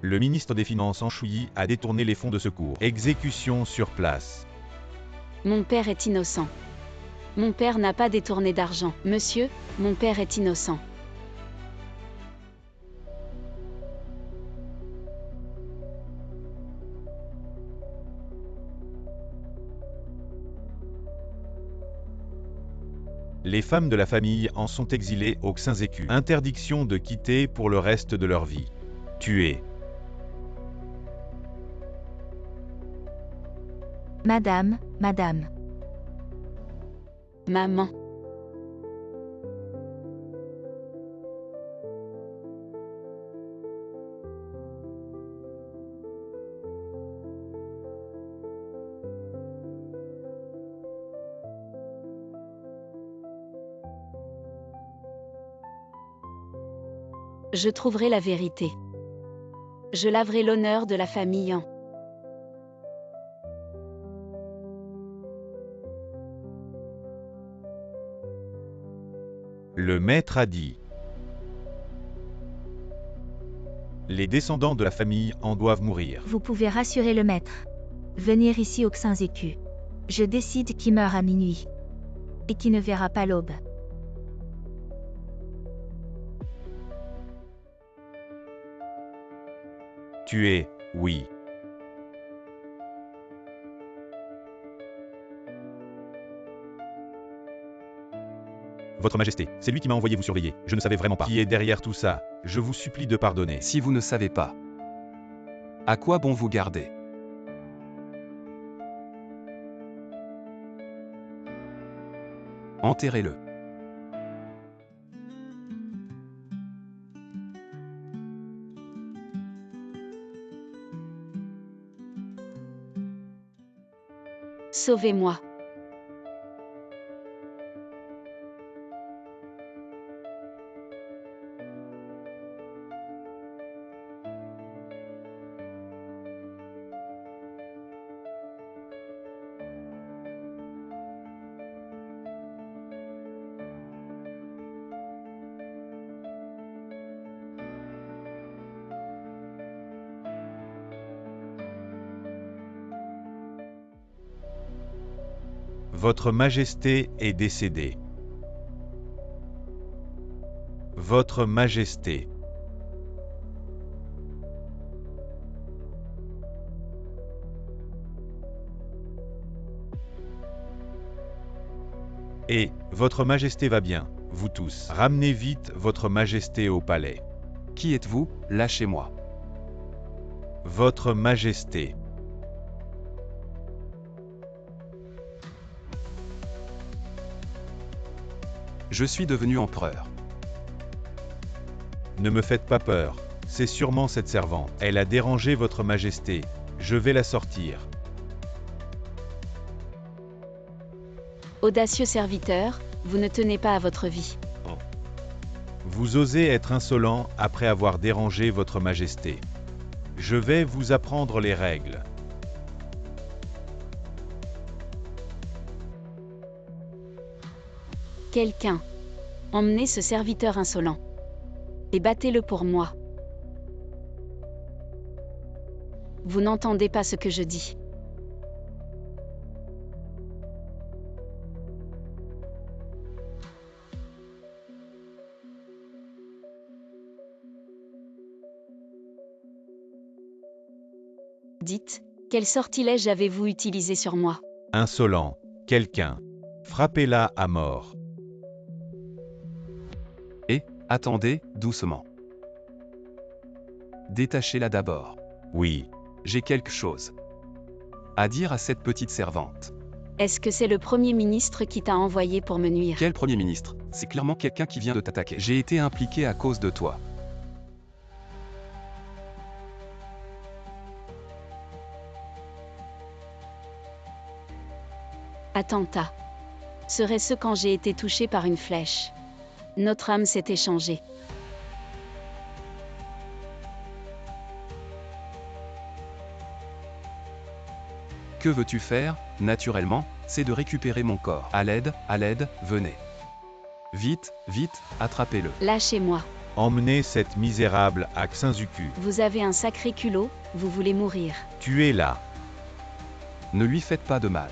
Le ministre des Finances Anchouilly a détourné les fonds de secours. Exécution sur place. Mon père est innocent. Mon père n'a pas détourné d'argent. Monsieur, mon père est innocent. Les femmes de la famille en sont exilées au Xinzécu. Interdiction de quitter pour le reste de leur vie. Tuées. Madame, madame. Maman. Je trouverai la vérité. Je laverai l'honneur de la famille en. Le maître a dit. Les descendants de la famille en doivent mourir. Vous pouvez rassurer le maître. Venir ici au Xinzécu. Je décide qui meurt à minuit. Et qui ne verra pas l'aube. Tué, oui. Votre Majesté, c'est lui qui m'a envoyé vous surveiller. Je ne savais vraiment pas. Qui est derrière tout ça? Je vous supplie de pardonner. Si vous ne savez pas, à quoi bon vous garder? Enterrez-le. Sauvez-moi. Votre Majesté est décédée. Votre Majesté. Et, Votre Majesté va bien, vous tous. Ramenez vite Votre Majesté au palais. Qui êtes-vous? Lâchez-moi. Votre Majesté. Je suis devenu empereur. Ne me faites pas peur, c'est sûrement cette servante. Elle a dérangé Votre Majesté, je vais la sortir. Audacieux serviteur, vous ne tenez pas à votre vie. Vous osez être insolent après avoir dérangé Votre Majesté. Je vais vous apprendre les règles. Quelqu'un. Emmenez ce serviteur insolent. Et battez-le pour moi. Vous n'entendez pas ce que je dis. Dites, quel sortilège avez-vous utilisé sur moi? Insolent, quelqu'un. Frappez-la à mort. Et, attendez, doucement. Détachez-la d'abord. Oui. J'ai quelque chose à dire à cette petite servante. Est-ce que c'est le Premier ministre qui t'a envoyé pour me nuire? Quel Premier ministre? C'est clairement quelqu'un qui vient de t'attaquer. J'ai été impliqué à cause de toi. Attentat. Serait-ce quand j'ai été touché par une flèche? Notre âme s'est échangée. Que veux-tu faire? Naturellement, c'est de récupérer mon corps. À l'aide, venez. Vite, vite, attrapez-le. Lâchez-moi. Emmenez cette misérable à Xinzuku. Vous avez un sacré culot, vous voulez mourir. Tuez-la. Ne lui faites pas de mal.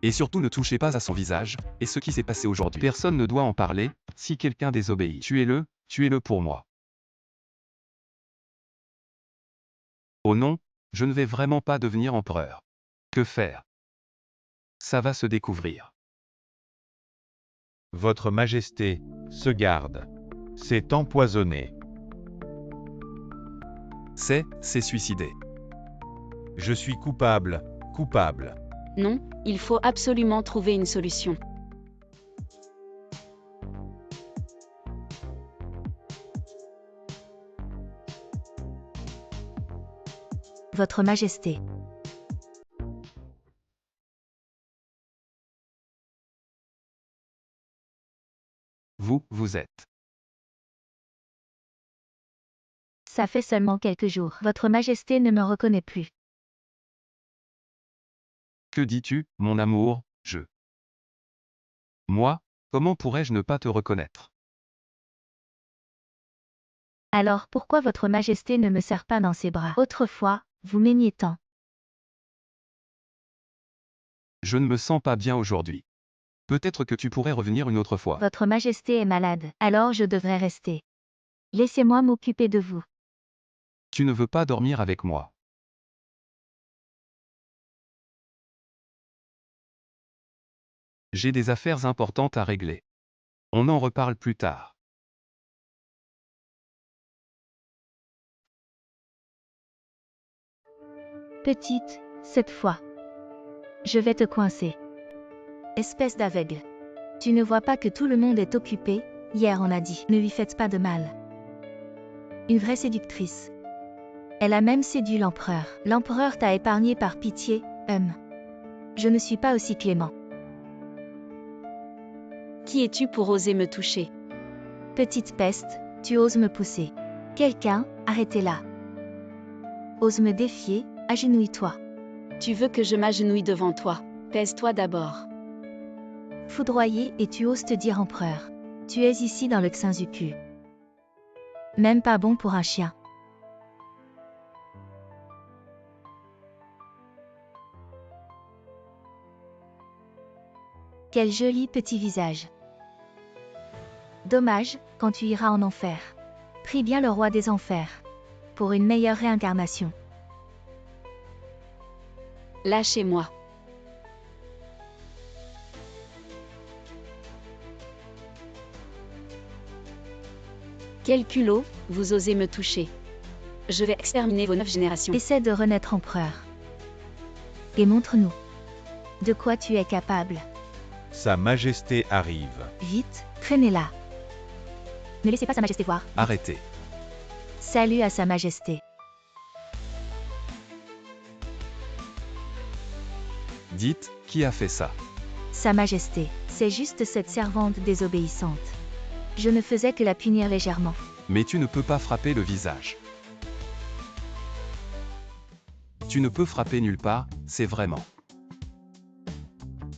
Et surtout ne touchez pas à son visage, et ce qui s'est passé aujourd'hui. Personne ne doit en parler, si quelqu'un désobéit. Tuez-le pour moi. Oh non, je ne vais vraiment pas devenir empereur. Que faire? Ça va se découvrir. Votre Majesté, se garde. C'est empoisonné. C'est suicidé. Je suis coupable, coupable. Non, il faut absolument trouver une solution. Votre Majesté. Vous êtes. Ça fait seulement quelques jours. Votre Majesté ne me reconnaît plus. Que dis-tu, mon amour, Moi, comment pourrais-je ne pas te reconnaître? Alors pourquoi votre Majesté ne me serre pas dans ses bras? Autrefois, vous m'aimiez tant. Je ne me sens pas bien aujourd'hui. Peut-être que tu pourrais revenir une autre fois. Votre Majesté est malade, alors je devrais rester. Laissez-moi m'occuper de vous. Tu ne veux pas dormir avec moi. J'ai des affaires importantes à régler. On en reparle plus tard. Petite, cette fois. Je vais te coincer. Espèce d'aveugle. Tu ne vois pas que tout le monde est occupé, hier on a dit, ne lui faites pas de mal. Une vraie séductrice. Elle a même séduit l'empereur. L'empereur t'a épargné par pitié, Je ne suis pas aussi clément. Qui es-tu pour oser me toucher? Petite peste, tu oses me pousser. Quelqu'un, arrêtez-la. Ose me défier, agenouille-toi. Tu veux que je m'agenouille devant toi? Pèse-toi d'abord. Foudroyé et tu oses te dire empereur. Tu es ici dans le Xinzuku. Même pas bon pour un chien. Quel joli petit visage. Dommage, quand tu iras en enfer. Prie bien le roi des enfers. Pour une meilleure réincarnation. Lâchez-moi. Quel culot, vous osez me toucher. Je vais exterminer vos 9 générations. Essaie de renaître empereur. Et montre-nous. De quoi tu es capable. Sa Majesté arrive. Vite, traînez-la. Ne laissez pas Sa Majesté voir. Arrêtez. Salut à Sa Majesté. Dites, qui a fait ça? Sa Majesté, c'est juste cette servante désobéissante. Je ne faisais que la punir légèrement. Mais tu ne peux pas frapper le visage. Tu ne peux frapper nulle part, c'est vraiment.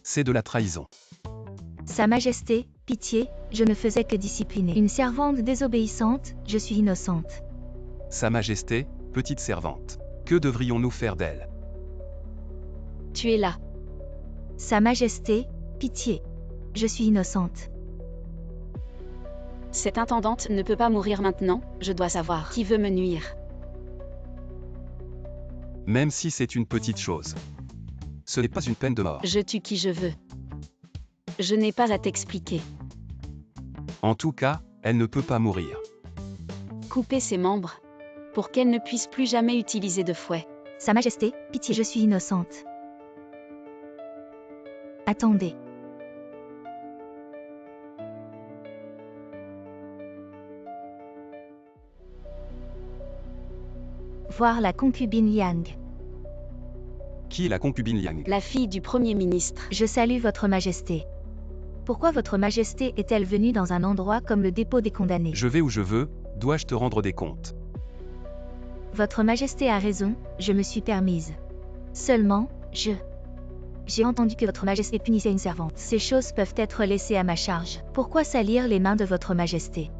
C'est de la trahison. Sa Majesté, pitié, je ne faisais que discipliner. Une servante désobéissante, je suis innocente. Sa Majesté, petite servante. Que devrions-nous faire d'elle? Tu es là. Sa Majesté, pitié. Je suis innocente. Cette intendante ne peut pas mourir maintenant, je dois savoir qui veut me nuire. Même si c'est une petite chose. Ce n'est pas une peine de mort. Je tue qui je veux. Je n'ai pas à t'expliquer. En tout cas, elle ne peut pas mourir. Couper ses membres. Pour qu'elle ne puisse plus jamais utiliser de fouet. Sa Majesté, pitié, je suis innocente. Attendez. Voir la concubine Yang. Qui est la concubine Yang? La fille du Premier ministre. Je salue votre Majesté. Pourquoi votre Majesté est-elle venue dans un endroit comme le dépôt des condamnés? Je vais où je veux, dois-je te rendre des comptes? Votre Majesté a raison, je me suis permise. Seulement, J'ai entendu que votre Majesté punissait une servante. Ces choses peuvent être laissées à ma charge. Pourquoi salir les mains de votre Majesté?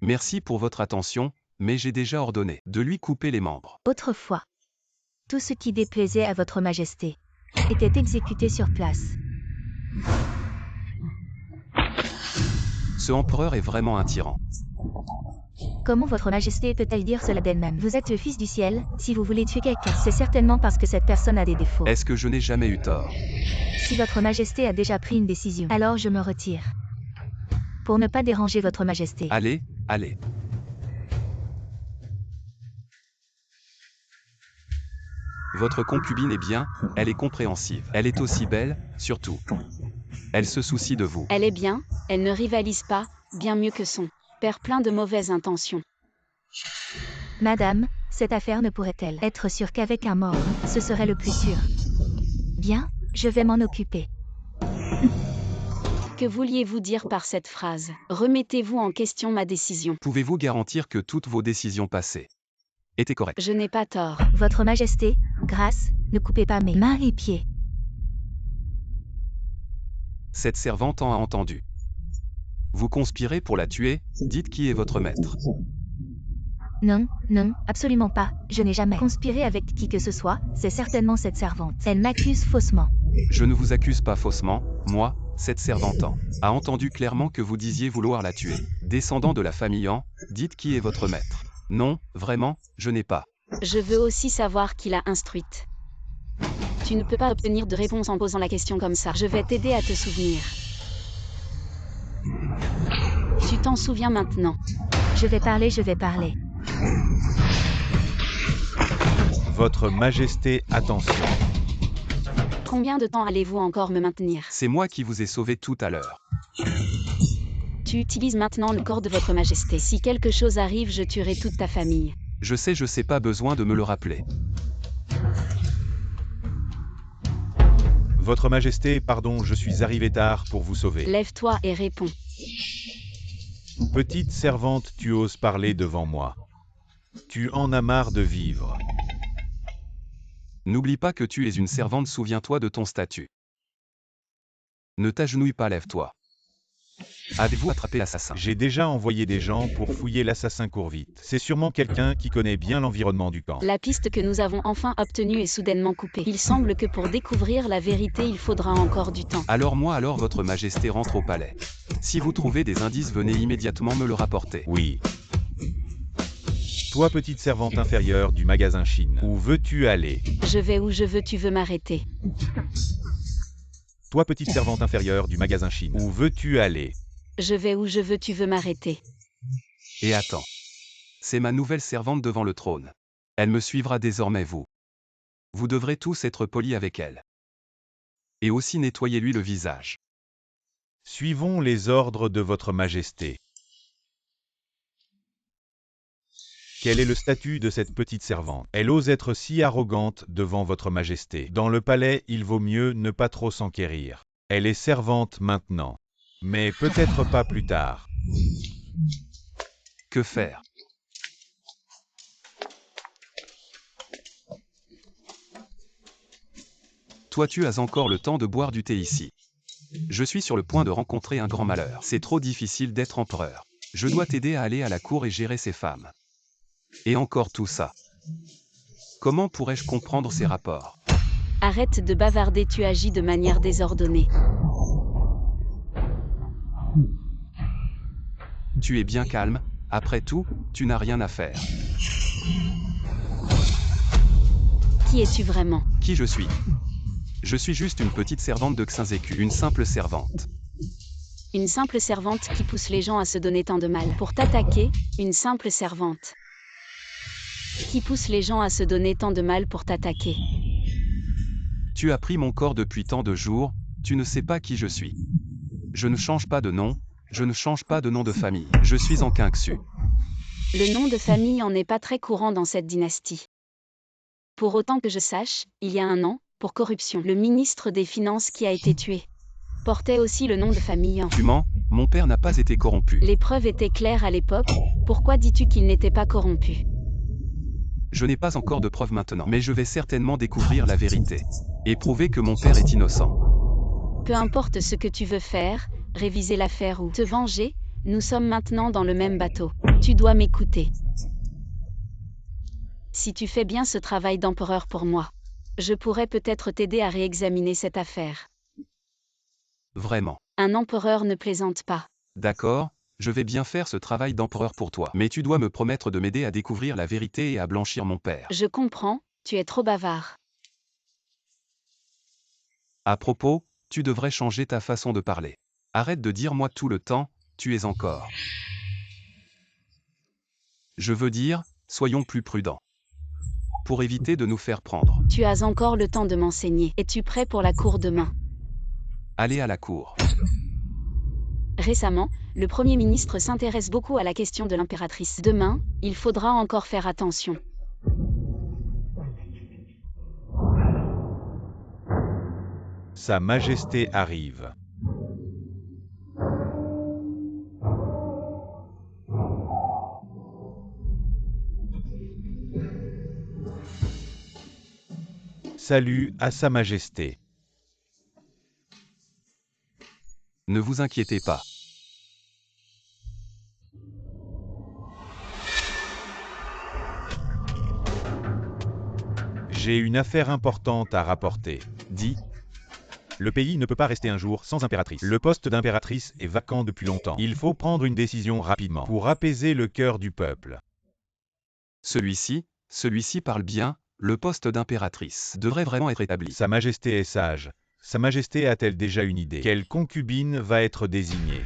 Merci pour votre attention, mais j'ai déjà ordonné de lui couper les membres. Autrefois, tout ce qui déplaisait à votre majesté était exécuté sur place. Ce empereur est vraiment un tyran. Comment votre majesté peut-elle dire cela d'elle-même? Vous êtes le fils du ciel, si vous voulez tuer quelqu'un, c'est certainement parce que cette personne a des défauts. Est-ce que je n'ai jamais eu tort? Si votre majesté a déjà pris une décision, alors je me retire. Pour ne pas déranger votre majesté. Allez, allez. Votre concubine est bien, elle est compréhensive. Elle est aussi belle, surtout. Elle se soucie de vous. Elle est bien, elle ne rivalise pas, bien mieux que son père plein de mauvaises intentions. Madame, cette affaire ne pourrait-elle être sûre qu'avec un mort, ce serait le plus sûr? Bien, je vais m'en occuper. Que vouliez-vous dire par cette phrase? Remettez-vous en question ma décision. Pouvez-vous garantir que toutes vos décisions passées étaient correctes? Je n'ai pas tort. Votre majesté, grâce, ne coupez pas mes mains et pieds. Cette servante en a entendu. Vous conspirez pour la tuer, dites qui est votre maître. Non, non, absolument pas. Je n'ai jamais conspiré avec qui que ce soit, c'est certainement cette servante. Elle m'accuse faussement. Je ne vous accuse pas faussement, moi, cette servante a entendu clairement que vous disiez vouloir la tuer. Descendant de la famille En, dites qui est votre maître. Non, vraiment, je n'ai pas. Je veux aussi savoir qui l'a instruite. Tu ne peux pas obtenir de réponse en posant la question comme ça. Je vais t'aider à te souvenir. Tu t'en souviens maintenant. Je vais parler, je vais parler. Votre Majesté, attention. Combien de temps allez-vous encore me maintenir? C'est moi qui vous ai sauvé tout à l'heure. Tu utilises maintenant le corps de votre majesté. Si quelque chose arrive, je tuerai toute ta famille. Je sais, pas besoin de me le rappeler. Votre Majesté, pardon, je suis arrivé tard pour vous sauver. Lève-toi et réponds. Petite servante, tu oses parler devant moi. Tu en as marre de vivre. N'oublie pas que tu es une servante, souviens-toi de ton statut. Ne t'agenouille pas, lève-toi. Avez-vous attrapé l'assassin? J'ai déjà envoyé des gens pour fouiller l'assassin Courvite. C'est sûrement quelqu'un qui connaît bien l'environnement du camp. La piste que nous avons enfin obtenue est soudainement coupée. Il semble que pour découvrir la vérité, il faudra encore du temps. Alors votre majesté rentre au palais. Si vous trouvez des indices, venez immédiatement me le rapporter. Oui. Toi, petite servante inférieure du magasin Chine, où veux-tu aller? Je vais où je veux, tu veux m'arrêter. Toi, petite servante inférieure du magasin Chine, où veux-tu aller? Je vais où je veux, tu veux m'arrêter. Et attends. C'est ma nouvelle servante devant le trône. Elle me suivra désormais, vous. Vous devrez tous être polis avec elle. Et aussi nettoyez-lui le visage. Suivons les ordres de votre Majesté. Quel est le statut de cette petite servante? Elle ose être si arrogante devant votre Majesté. Dans le palais, il vaut mieux ne pas trop s'enquérir. Elle est servante maintenant, mais peut-être pas plus tard. Que faire? Toi, tu as encore le temps de boire du thé ici. Je suis sur le point de rencontrer un grand malheur. C'est trop difficile d'être empereur. Je dois t'aider à aller à la cour et gérer ces femmes. Et encore tout ça. Comment pourrais-je comprendre ces rapports? Arrête de bavarder, tu agis de manière désordonnée. Tu es bien calme, après tout, tu n'as rien à faire. Qui es-tu vraiment? Qui je suis? Je suis juste une petite servante de Xinzécu, une simple servante. Une simple servante qui pousse les gens à se donner tant de mal. Pour t'attaquer, une simple servante qui pousse les gens à se donner tant de mal pour t'attaquer. Tu as pris mon corps depuis tant de jours, tu ne sais pas qui je suis. Je ne change pas de nom, je ne change pas de nom de famille. Je suis en Qingxu. Le nom de famille en est pas très courant dans cette dynastie. Pour autant que je sache, il y a un an, pour corruption, le ministre des Finances qui a été tué portait aussi le nom de famille En. Tu mens, mon père n'a pas été corrompu. Les preuves étaient claires à l'époque, pourquoi dis-tu qu'il n'était pas corrompu? Je n'ai pas encore de preuves maintenant, mais je vais certainement découvrir la vérité et prouver que mon père est innocent. Peu importe ce que tu veux faire, réviser l'affaire ou te venger, Nous sommes maintenant dans le même bateau. Tu dois m'écouter. Si tu fais bien ce travail d'empereur pour moi, je pourrais peut-être t'aider à réexaminer cette affaire. Vraiment. Un empereur ne plaisante pas. D'accord, je vais bien faire ce travail d'empereur pour toi. Mais tu dois me promettre de m'aider à découvrir la vérité et à blanchir mon père. Je comprends, tu es trop bavard. À propos, tu devrais changer ta façon de parler. Arrête de dire moi tout le temps, tu es encore. Je veux dire, soyons plus prudents. Pour éviter de nous faire prendre. Tu as encore le temps de m'enseigner. Es-tu prêt pour la cour demain? Allez à la cour. Récemment, le Premier ministre s'intéresse beaucoup à la question de l'impératrice. Demain, il faudra encore faire attention. Sa Majesté arrive. Salut à Sa Majesté. Ne vous inquiétez pas. J'ai une affaire importante à rapporter. Dis, Le pays ne peut pas rester un jour sans impératrice. Le poste d'impératrice est vacant depuis longtemps. Il faut prendre une décision rapidement pour apaiser le cœur du peuple. celui-ci parle bien, le poste d'impératrice devrait vraiment être établi. Sa Majesté est sage. Sa Majesté a-t-elle déjà une idée? Quelle concubine va être désignée?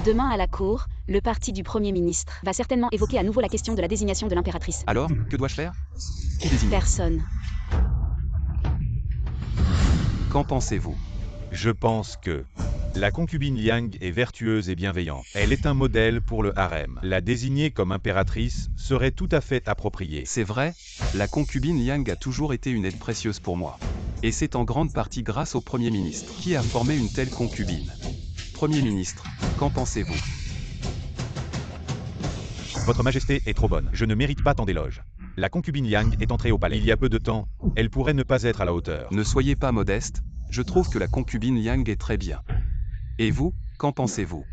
Demain à la cour, le parti du Premier ministre va certainement évoquer à nouveau la question de la désignation de l'impératrice. Alors, que dois-je faire? Qui désigne? Personne. Qu'en pensez-vous? Je pense que la concubine Liang est vertueuse et bienveillante. Elle est un modèle pour le harem. La désigner comme impératrice serait tout à fait approprié. C'est vrai, la concubine Liang a toujours été une aide précieuse pour moi. Et c'est en grande partie grâce au Premier ministre qui a formé une telle concubine. Premier ministre, qu'en pensez-vous? Votre Majesté est trop bonne. Je ne mérite pas tant d'éloges. La concubine Liang est entrée au palais il y a peu de temps. Elle pourrait ne pas être à la hauteur. Ne soyez pas modeste, je trouve que la concubine Liang est très bien. Et vous, qu'en pensez-vous?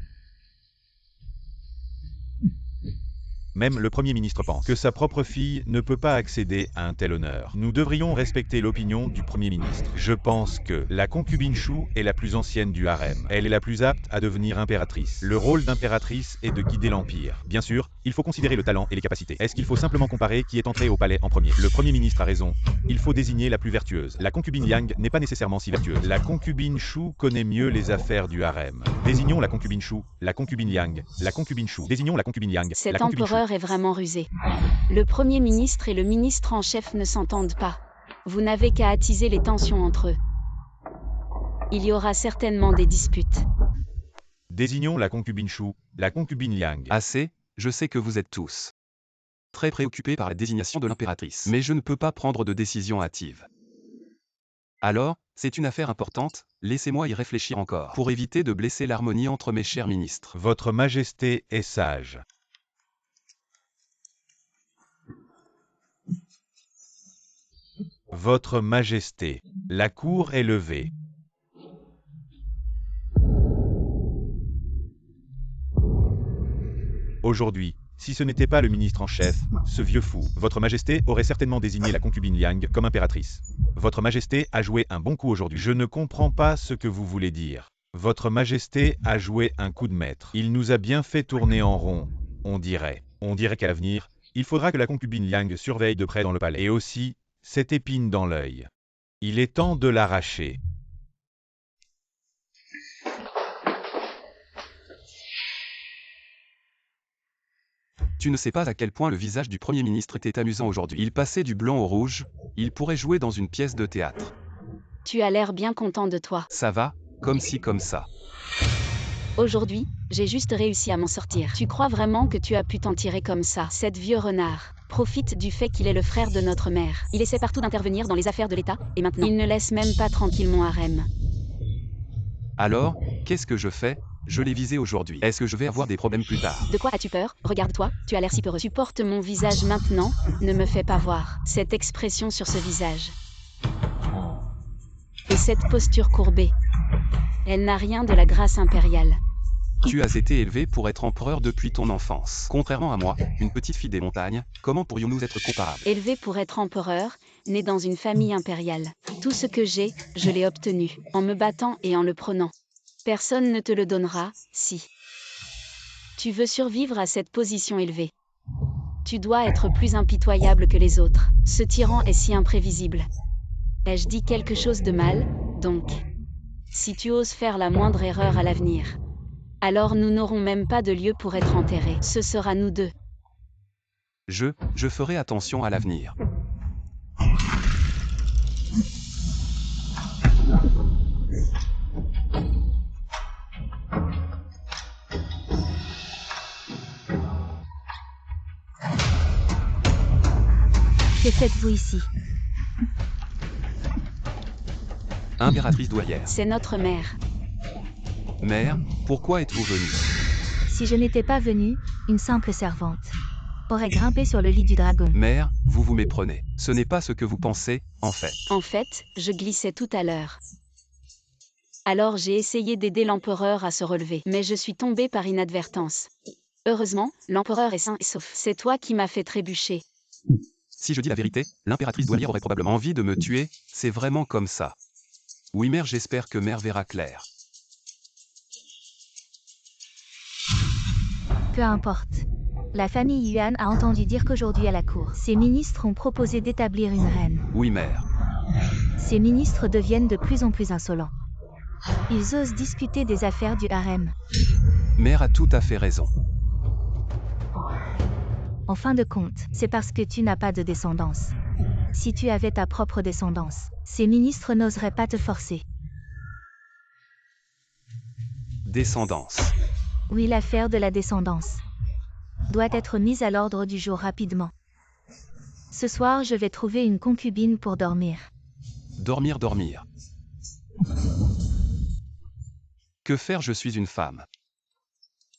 Même le Premier ministre pense que sa propre fille ne peut pas accéder à un tel honneur. Nous devrions respecter l'opinion du Premier ministre. Je pense que la concubine Shu est la plus ancienne du harem. Elle est la plus apte à devenir impératrice. Le rôle d'impératrice est de guider l'Empire. Bien sûr, il faut considérer le talent et les capacités. Est-ce qu'il faut simplement comparer qui est entré au palais en premier? Le Premier ministre a raison. Il faut désigner la plus vertueuse. La concubine Liang n'est pas nécessairement si vertueuse. La concubine Shu connaît mieux les affaires du harem. Désignons la concubine Shu, la concubine Liang, la concubine Shu. Désignons la concubine Liang, Cet la concubine Shu. empereur est vraiment rusé. Le Premier ministre et le ministre en chef ne s'entendent pas. Vous n'avez qu'à attiser les tensions entre eux. Il y aura certainement des disputes. Désignons la concubine Shu, la concubine Liang. Assez, je sais que vous êtes tous très préoccupés par la désignation de l'impératrice. Mais je ne peux pas prendre de décision hâtive. Alors, c'est une affaire importante, laissez-moi y réfléchir encore, pour éviter de blesser l'harmonie entre mes chers ministres. Votre Majesté est sage. Votre Majesté, la cour est levée. Aujourd'hui, si ce n'était pas le ministre en chef, ce vieux fou, Votre Majesté aurait certainement désigné la concubine Liang comme impératrice. Votre Majesté a joué un bon coup aujourd'hui. Je ne comprends pas ce que vous voulez dire. Votre Majesté a joué un coup de maître. Il nous a bien fait tourner en rond, on dirait. On dirait qu'à l'avenir, il faudra que la concubine Liang surveille de près dans le palais. Et aussi, cette épine dans l'œil. Il est temps de l'arracher. Tu ne sais pas à quel point le visage du Premier ministre était amusant aujourd'hui. Il passait du blanc au rouge, il pourrait jouer dans une pièce de théâtre. Tu as l'air bien content de toi. Ça va, comme ci comme ça. Aujourd'hui, j'ai juste réussi à m'en sortir. Tu crois vraiment que tu as pu t'en tirer comme ça? Cet vieux renard profite du fait qu'il est le frère de notre mère. Il essaie partout d'intervenir dans les affaires de l'État, et maintenant, il ne laisse même pas tranquille mon harem. Alors, qu'est-ce que je fais? Je l'ai visé aujourd'hui. Est-ce que je vais avoir des problèmes plus tard? De quoi as-tu peur? Regarde-toi, tu as l'air si peureux. Tu portes mon visage maintenant, ne me fais pas voir. Cette expression sur ce visage. Et cette posture courbée. Elle n'a rien de la grâce impériale. Tu as été élevé pour être empereur depuis ton enfance. Contrairement à moi, une petite fille des montagnes, comment pourrions-nous être comparables? Élevé pour être empereur, né dans une famille impériale. Tout ce que j'ai, je l'ai obtenu, en me battant et en le prenant. Personne ne te le donnera, si tu veux survivre à cette position élevée. Tu dois être plus impitoyable que les autres. Ce tyran est si imprévisible. Ai-je dit quelque chose de mal, donc? Si tu oses faire la moindre erreur à l'avenir, alors nous n'aurons même pas de lieu pour être enterrés. Ce sera nous deux. Je ferai attention à l'avenir. Que faites-vous ici? Impératrice douairière. C'est notre mère. Mère, pourquoi êtes-vous venue? Si je n'étais pas venue, une simple servante aurait grimpé sur le lit du dragon. Mère, vous vous méprenez. Ce n'est pas ce que vous pensez, en fait. En fait, je glissais tout à l'heure. Alors j'ai essayé d'aider l'empereur à se relever, mais je suis tombée par inadvertance. Heureusement, l'empereur est sain et sauf. C'est toi qui m'as fait trébucher. Si je dis la vérité, l'impératrice douairière aurait probablement envie de me tuer, c'est vraiment comme ça. Oui mère, j'espère que mère verra clair. Peu importe. La famille Yuan a entendu dire qu'aujourd'hui à la cour, ses ministres ont proposé d'établir une reine. Oui mère. Ces ministres deviennent de plus en plus insolents. Ils osent discuter des affaires du harem. Mère a tout à fait raison. En fin de compte, c'est parce que tu n'as pas de descendance. Si tu avais ta propre descendance, ces ministres n'oseraient pas te forcer. Descendance. Oui, l'affaire de la descendance doit être mise à l'ordre du jour rapidement. Ce soir, je vais trouver une concubine pour dormir. Dormir, dormir. Que faire? Je suis une femme.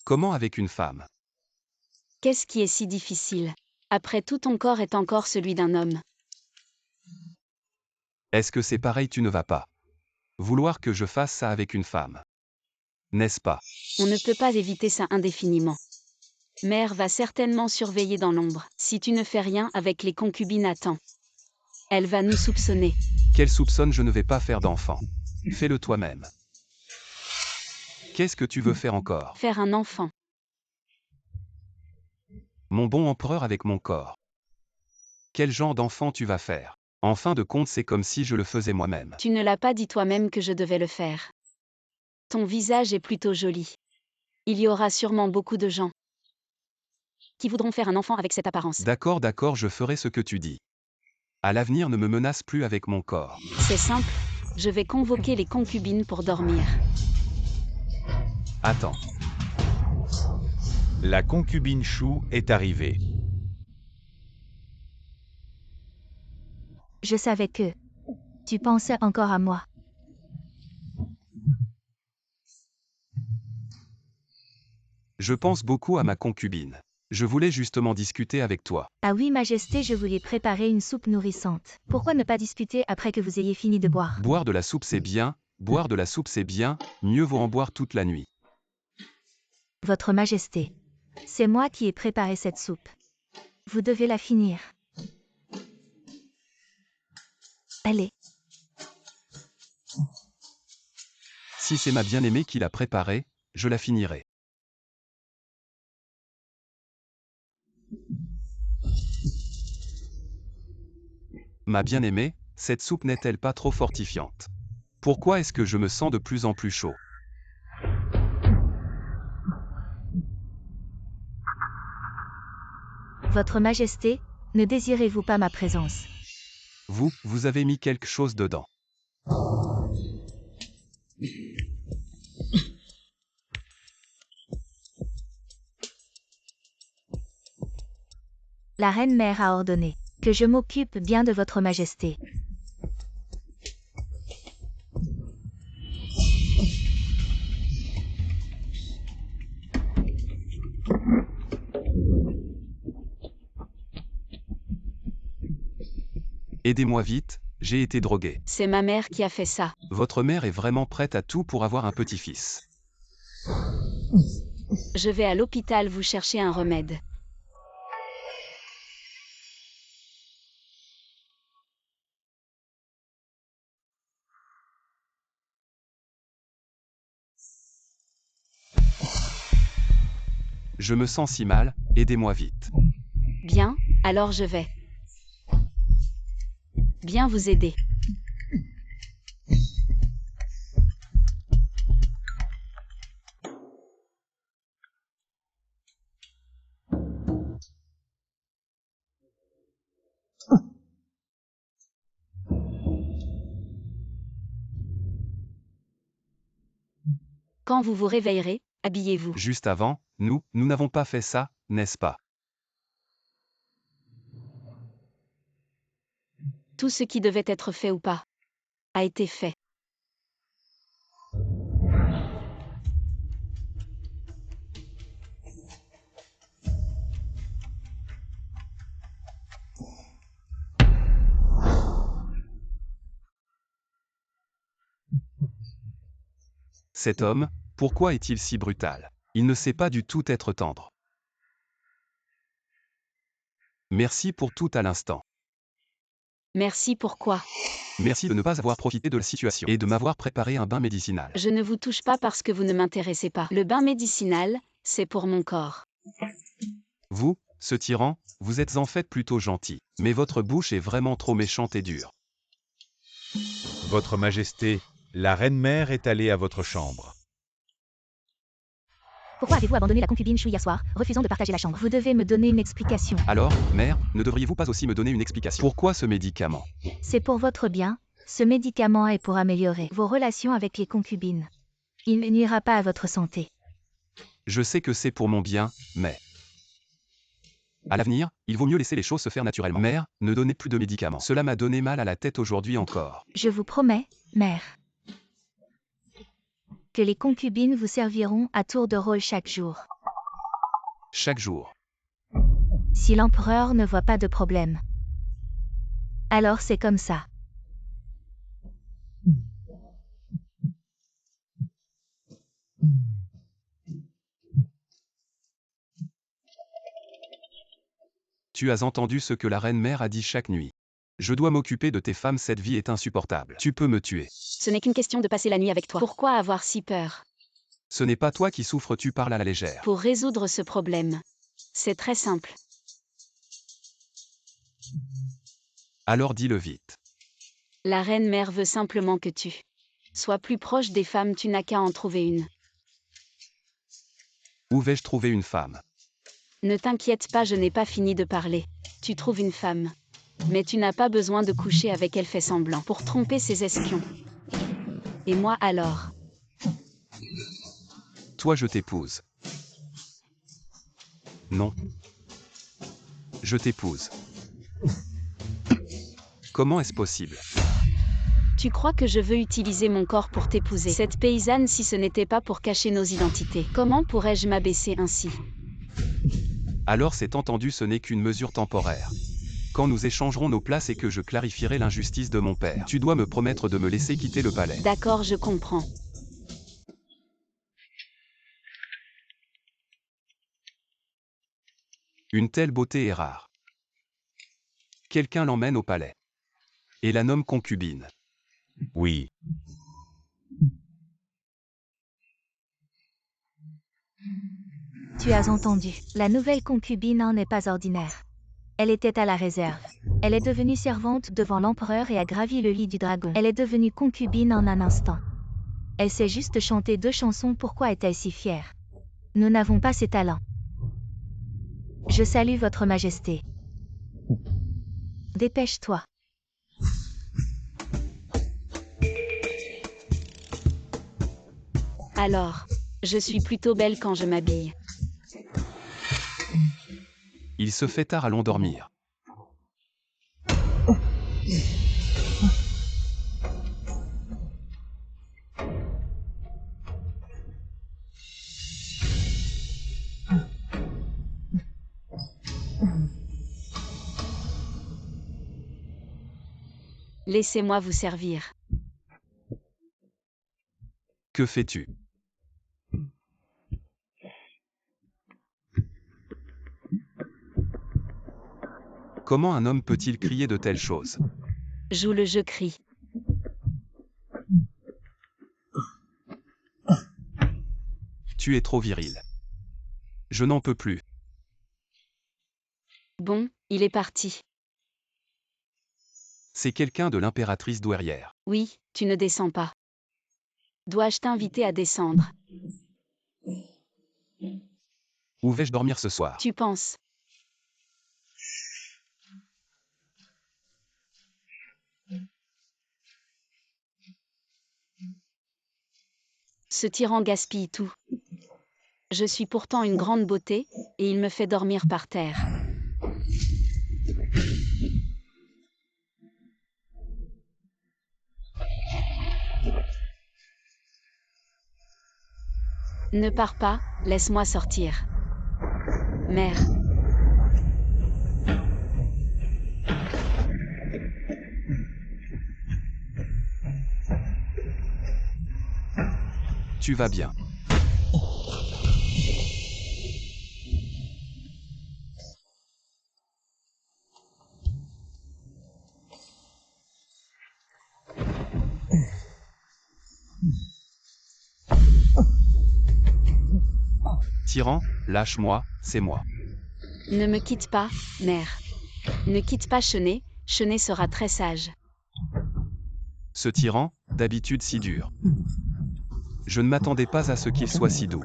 Comment avec une femme? Qu'est-ce qui est si difficile? Après tout, ton corps est encore celui d'un homme. Est-ce que c'est pareil? Tu ne vas pas vouloir que je fasse ça avec une femme, n'est-ce pas? On ne peut pas éviter ça indéfiniment. Mère va certainement surveiller dans l'ombre. Si tu ne fais rien avec les concubines à temps, elle va nous soupçonner. Qu'elle soupçonne? Je ne vais pas faire d'enfant. Fais-le toi-même. Qu'est-ce que tu veux faire encore? Faire un enfant. Mon bon empereur avec mon corps. Quel genre d'enfant tu vas faire? En fin de compte, c'est comme si je le faisais moi-même. Tu ne l'as pas dit toi-même que je devais le faire. Ton visage est plutôt joli. Il y aura sûrement beaucoup de gens qui voudront faire un enfant avec cette apparence. D'accord, d'accord, je ferai ce que tu dis. À l'avenir, ne me menace plus avec mon corps. C'est simple, je vais convoquer les concubines pour dormir. Attends. La concubine Chou est arrivée. Je savais que tu pensais encore à moi. Je pense beaucoup à ma concubine. Je voulais justement discuter avec toi. Ah oui, Majesté, je voulais préparer une soupe nourrissante. Pourquoi ne pas discuter après que vous ayez fini de boire? Boire de la soupe c'est bien, boire de la soupe c'est bien, mieux vaut en boire toute la nuit. Votre Majesté, c'est moi qui ai préparé cette soupe. Vous devez la finir. Allez. Si c'est ma bien-aimée qui l'a préparée, je la finirai. Ma bien-aimée, cette soupe n'est-elle pas trop fortifiante? Pourquoi est-ce que je me sens de plus en plus chaud? Votre Majesté, ne désirez-vous pas ma présence? Vous avez mis quelque chose dedans. La reine-mère a ordonné que je m'occupe bien de votre Majesté. Aidez-moi vite, J'ai été drogué. C'est ma mère qui a fait ça. Votre mère est vraiment prête à tout pour avoir un petit-fils. Je vais à l'hôpital vous chercher un remède. Je me sens si mal, aidez-moi vite. Bien, alors je vais. Bien vous aider. Quand vous vous réveillerez, habillez-vous. Juste avant, nous n'avons pas fait ça, n'est-ce pas? Tout ce qui devait être fait ou pas a été fait. Cet homme, pourquoi est-il si brutal? Il ne sait pas du tout être tendre. Merci pour tout à l'instant. Merci pourquoi. Merci de ne pas avoir profité de la situation et de m'avoir préparé un bain médicinal. Je ne vous touche pas parce que vous ne m'intéressez pas. Le bain médicinal, c'est pour mon corps. Vous, ce tyran, vous êtes en fait plutôt gentil, mais votre bouche est vraiment trop méchante et dure. Votre Majesté, la reine-mère est allée à votre chambre. Pourquoi avez-vous abandonné la concubine Chou hier soir, refusant de partager la chambre? Vous devez me donner une explication. Alors, mère, ne devriez-vous pas aussi me donner une explication? Pourquoi ce médicament? C'est pour votre bien, ce médicament est pour améliorer vos relations avec les concubines. Il ne nuira pas à votre santé. Je sais que c'est pour mon bien, mais... À l'avenir, il vaut mieux laisser les choses se faire naturellement. Mère, ne donnez plus de médicaments. Cela m'a donné mal à la tête aujourd'hui encore. Je vous promets, mère, que les concubines vous serviront à tour de rôle chaque jour. Chaque jour. Si l'empereur ne voit pas de problème, alors c'est comme ça. Tu as entendu ce que la reine-mère a dit chaque nuit. Je dois m'occuper de tes femmes, cette vie est insupportable. Tu peux me tuer. Ce n'est qu'une question de passer la nuit avec toi. Pourquoi avoir si peur? Ce n'est pas toi qui souffres, tu parles à la légère. Pour résoudre ce problème, c'est très simple. Alors dis-le vite. La reine-mère veut simplement que tu sois plus proche des femmes, tu n'as qu'à en trouver une. Où vais-je trouver une femme? Ne t'inquiète pas, je n'ai pas fini de parler. Tu trouves une femme. Mais tu n'as pas besoin de coucher avec elle, fait semblant pour tromper ses espions. Et moi alors? Toi, je t'épouse. Non. Je t'épouse. Comment est-ce possible? Tu crois que je veux utiliser mon corps pour t'épouser? Cette paysanne, si ce n'était pas pour cacher nos identités, comment pourrais-je m'abaisser ainsi? Alors c'est entendu, ce n'est qu'une mesure temporaire. Quand nous échangerons nos places et que je clarifierai l'injustice de mon père, tu dois me promettre de me laisser quitter le palais. D'accord, je comprends. Une telle beauté est rare. Quelqu'un l'emmène au palais. Et la nomme concubine. Oui. Tu as entendu, la nouvelle concubine n'est pas ordinaire. Elle était à la réserve. Elle est devenue servante devant l'empereur et a gravi le lit du dragon. Elle est devenue concubine en un instant. Elle sait juste chanter 2 chansons, pourquoi est-elle si fière? Nous n'avons pas ces talents. Je salue votre majesté. Dépêche-toi. Alors, je suis plutôt belle quand je m'habille. Il se fait tard, allons dormir. Laissez-moi vous servir. Que fais-tu? Comment un homme peut-il crier de telles choses? Joue le jeu, crie. Tu es trop viril. Je n'en peux plus. Bon, il est parti. C'est quelqu'un de l'impératrice douairière. Oui, tu ne descends pas. Dois-je t'inviter à descendre? Où vais-je dormir ce soir? Tu penses? Ce tyran gaspille tout. Je suis pourtant une grande beauté, et il me fait dormir par terre. Ne pars pas, laisse-moi sortir. Mère. Tu vas bien. Tyran, lâche-moi, c'est moi. Ne me quitte pas, mère. Ne quitte pas Chenet, Chenet sera très sage. Ce tyran, d'habitude si dur. Je ne m'attendais pas à ce qu'il soit si doux.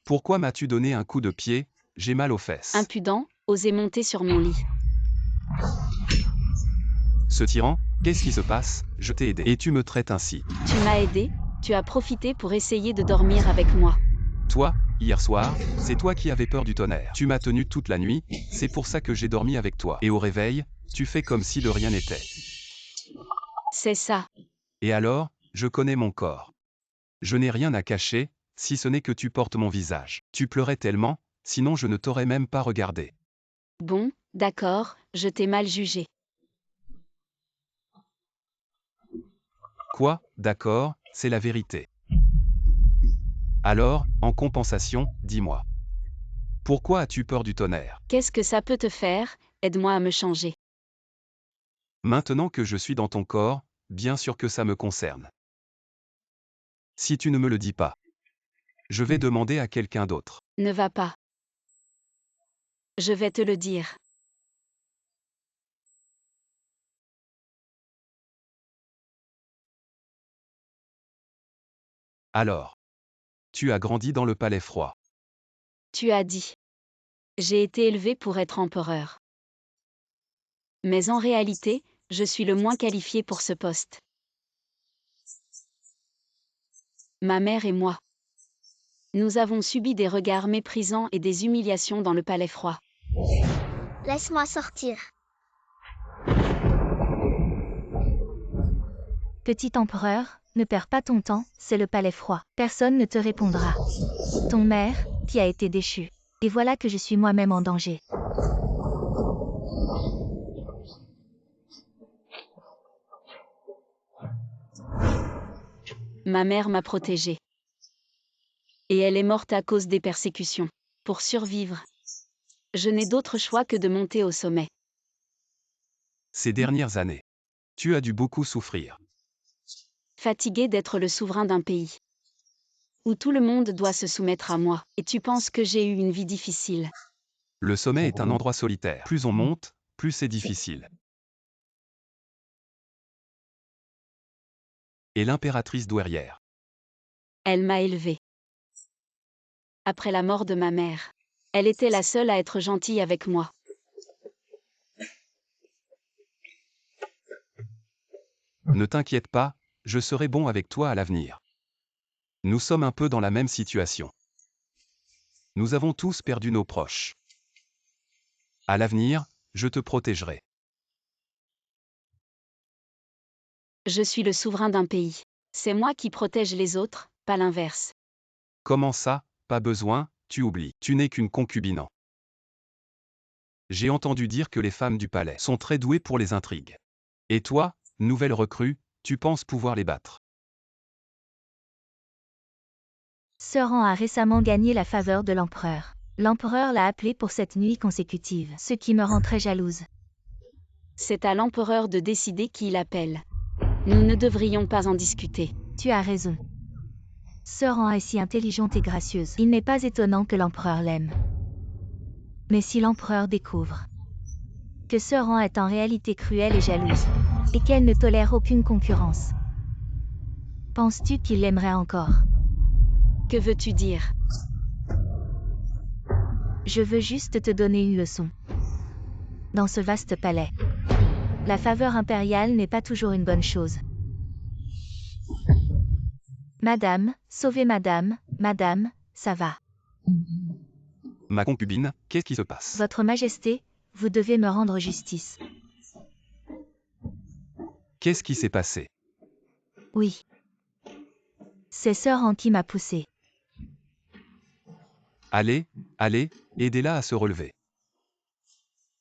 Pourquoi m'as-tu donné un coup de pied? J'ai mal aux fesses. Impudent, osez monter sur mon lit. Ce tyran, qu'est-ce qui se passe? Je t'ai aidé. Et tu me traites ainsi. Tu m'as aidé, tu as profité pour essayer de dormir avec moi. Toi, hier soir, c'est toi qui avais peur du tonnerre. Tu m'as tenu toute la nuit, c'est pour ça que j'ai dormi avec toi. Et au réveil, tu fais comme si de rien n'était. C'est ça. Et alors, je connais mon corps. Je n'ai rien à cacher, si ce n'est que tu portes mon visage. Tu pleurais tellement, sinon je ne t'aurais même pas regardé. Bon, d'accord, je t'ai mal jugé. Quoi, d'accord, c'est la vérité. Alors, en compensation, dis-moi. Pourquoi as-tu peur du tonnerre? Qu'est-ce que ça peut te faire? Aide-moi à me changer. Maintenant que je suis dans ton corps, bien sûr que ça me concerne. Si tu ne me le dis pas, je vais demander à quelqu'un d'autre. Ne va pas. Je vais te le dire. Alors, tu as grandi dans le palais froid. Tu as dit. J'ai été élevé pour être empereur. Mais en réalité, je suis le moins qualifié pour ce poste. Ma mère et moi. Nous avons subi des regards méprisants et des humiliations dans le palais froid. Laisse-moi sortir. Petit empereur, ne perds pas ton temps, c'est le palais froid. Personne ne te répondra. Ton mère, qui a été déchue. Et voilà que je suis moi-même en danger. Ma mère m'a protégée. Et elle est morte à cause des persécutions. Pour survivre, je n'ai d'autre choix que de monter au sommet. Ces dernières années, tu as dû beaucoup souffrir. Fatiguée d'être le souverain d'un pays où tout le monde doit se soumettre à moi, et tu penses que j'ai eu une vie difficile. Le sommet est un endroit solitaire. Plus on monte, plus c'est difficile. Et l'impératrice douairière. Elle m'a élevée. Après la mort de ma mère, elle était la seule à être gentille avec moi. Ne t'inquiète pas, je serai bon avec toi à l'avenir. Nous sommes un peu dans la même situation. Nous avons tous perdu nos proches. À l'avenir, je te protégerai. Je suis le souverain d'un pays. C'est moi qui protège les autres, pas l'inverse. Comment ça, pas besoin, tu oublies. Tu n'es qu'une concubine. J'ai entendu dire que les femmes du palais sont très douées pour les intrigues. Et toi, nouvelle recrue, tu penses pouvoir les battre. Sœur a récemment gagné la faveur de l'empereur. L'empereur l'a appelé pour cette nuit consécutive, ce qui me rend très jalouse. C'est à l'empereur de décider qui il appelle. Nous ne devrions pas en discuter. Tu as raison. Sœur est si intelligente et gracieuse. Il n'est pas étonnant que l'empereur l'aime. Mais si l'empereur découvre que Sœur est en réalité cruelle et jalouse, et qu'elle ne tolère aucune concurrence, penses-tu qu'il l'aimerait encore? Que veux-tu dire? Je veux juste te donner une leçon. Dans ce vaste palais, la faveur impériale n'est pas toujours une bonne chose. Madame, sauvez madame, madame, ça va. Ma concubine, qu'est-ce qui se passe? Votre Majesté, vous devez me rendre justice. Qu'est-ce qui s'est passé? Oui. C'est Sœur en qui m'a poussé. Allez, allez, aidez-la à se relever.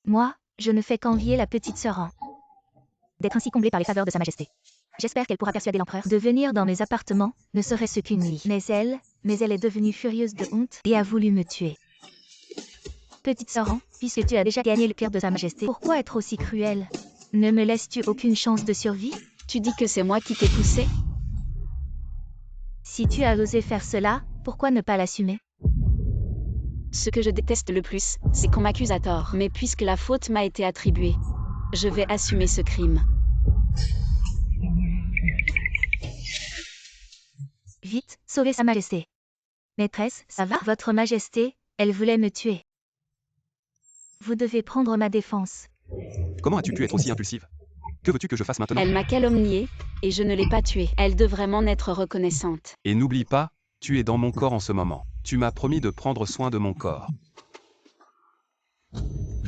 Moi, je ne fais qu'envier la petite Sœur An d'être ainsi comblée par les faveurs de Sa Majesté. J'espère qu'elle pourra persuader l'empereur de venir dans mes appartements, ne serait-ce qu'une nuit. Mais elle est devenue furieuse de honte et a voulu me tuer. Petite Sœur An, puisque tu as déjà gagné le cœur de Sa Majesté, pourquoi être aussi cruelle? Ne me laisses-tu aucune chance de survie? Tu dis que c'est moi qui t'ai poussé? Si tu as osé faire cela, pourquoi ne pas l'assumer? Ce que je déteste le plus, c'est qu'on m'accuse à tort. Mais puisque la faute m'a été attribuée, je vais assumer ce crime. Vite, sauvez Sa Majesté. Maîtresse, ça va? Votre Majesté, elle voulait me tuer. Vous devez prendre ma défense. Comment as-tu pu être aussi impulsive? Que veux-tu que je fasse maintenant? Elle m'a calomniée, et je ne l'ai pas tuée. Elle devrait m'en être reconnaissante. Et n'oublie pas, tu es dans mon corps en ce moment. Tu m'as promis de prendre soin de mon corps.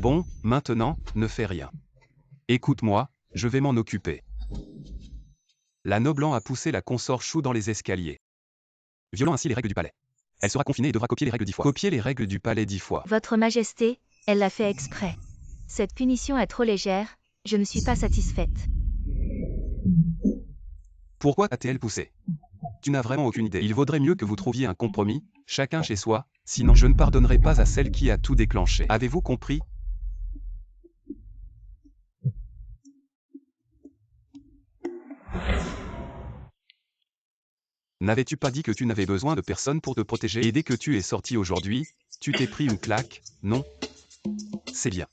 Bon, maintenant, ne fais rien. Écoute-moi, je vais m'en occuper. La Noblan a poussé la consort Chou dans les escaliers, violant ainsi les règles du palais. Elle sera confinée et devra copier les règles 10 fois. Copier les règles du palais 10 fois. Votre Majesté, elle l'a fait exprès. Cette punition est trop légère, je ne suis pas satisfaite. Pourquoi a-t-elle poussé? Tu n'as vraiment aucune idée. Il vaudrait mieux que vous trouviez un compromis, chacun chez soi, sinon je ne pardonnerai pas à celle qui a tout déclenché. Avez-vous compris? N'avais-tu pas dit que tu n'avais besoin de personne pour te protéger? Et dès que tu es sorti aujourd'hui, tu t'es pris une claque, non? C'est bien.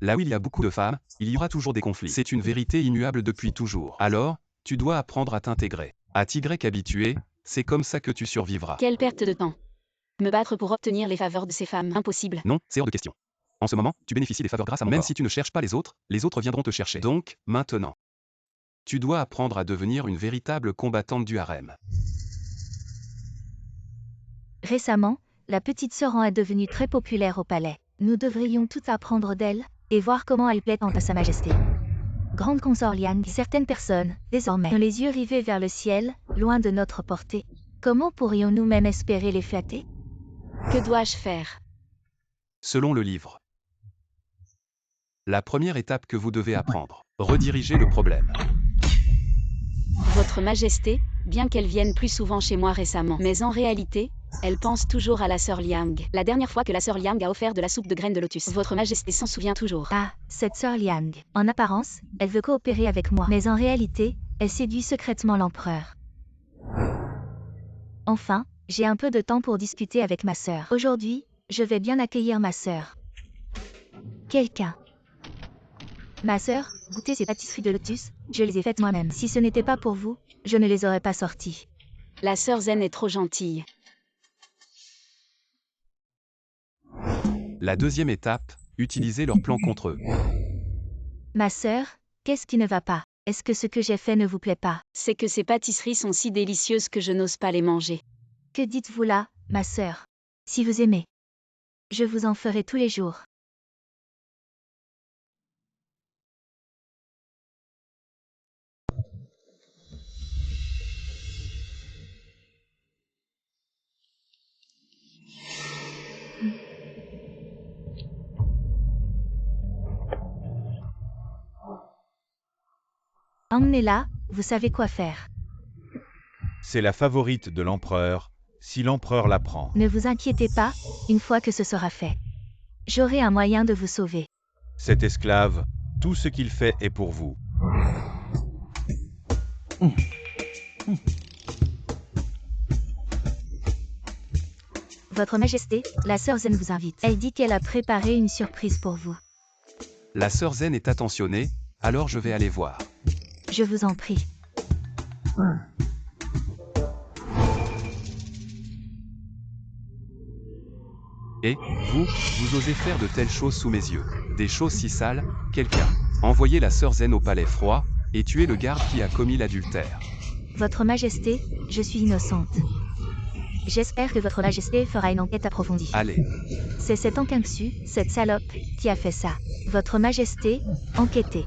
Là où il y a beaucoup de femmes, il y aura toujours des conflits. C'est une vérité immuable depuis toujours. Alors, tu dois apprendre à t'intégrer. À t'y habituer, c'est comme ça que tu survivras. Quelle perte de temps. Me battre pour obtenir les faveurs de ces femmes, impossible. Non, c'est hors de question. En ce moment, tu bénéficies des faveurs grâce à moi. Même si tu ne cherches pas les autres viendront te chercher. Donc, maintenant, tu dois apprendre à devenir une véritable combattante du harem. Récemment, la petite Sœur An est devenue très populaire au palais. Nous devrions tout apprendre d'elle, et voir comment elle plaît à Sa Majesté. Grande consort Liang, certaines personnes, désormais, ont les yeux rivés vers le ciel, loin de notre portée. Comment pourrions-nous même espérer les flatter? Que dois-je faire? Selon le livre, la première étape que vous devez apprendre, rediriger le problème. Votre Majesté, bien qu'elle vienne plus souvent chez moi récemment, mais en réalité, elle pense toujours à la sœur Liang. La dernière fois que la sœur Liang a offert de la soupe de graines de lotus. Votre Majesté s'en souvient toujours. Ah, cette Sœur Liang. En apparence, elle veut coopérer avec moi. Mais en réalité, elle séduit secrètement l'empereur. Enfin, j'ai un peu de temps pour discuter avec ma sœur. Aujourd'hui, je vais bien accueillir ma sœur. Quelqu'un. Ma sœur, goûtez ces pâtisseries de lotus, je les ai faites moi-même. Si ce n'était pas pour vous, je ne les aurais pas sorties. La sœur Zen est trop gentille. La deuxième étape, utiliser leur plan contre eux. Ma sœur, qu'est-ce qui ne va pas? Est-ce que ce que j'ai fait ne vous plaît pas? C'est que ces pâtisseries sont si délicieuses que je n'ose pas les manger. Que dites-vous là, ma sœur? Si vous aimez, Je vous en ferai tous les jours. Emmenez-la, vous savez quoi faire. C'est la favorite de l'empereur, si l'empereur la prend. Ne vous inquiétez pas, une fois que ce sera fait. J'aurai un moyen de vous sauver. Cet esclave, tout ce qu'il fait est pour vous. Votre Majesté, la sœur Zen vous invite. Elle dit qu'elle a préparé une surprise pour vous. La sœur Zen est attentionnée, alors je vais aller voir. Je vous en prie. Et, vous osez faire de telles choses sous mes yeux. Des choses si sales, quelqu'un. Envoyez la sœur Zen au palais froid, et tuez le garde qui a commis l'adultère. Votre Majesté, je suis innocente. J'espère que Votre Majesté fera une enquête approfondie. Allez. C'est cet Anqingsu, cette salope, qui a fait ça. Votre Majesté, enquêtez.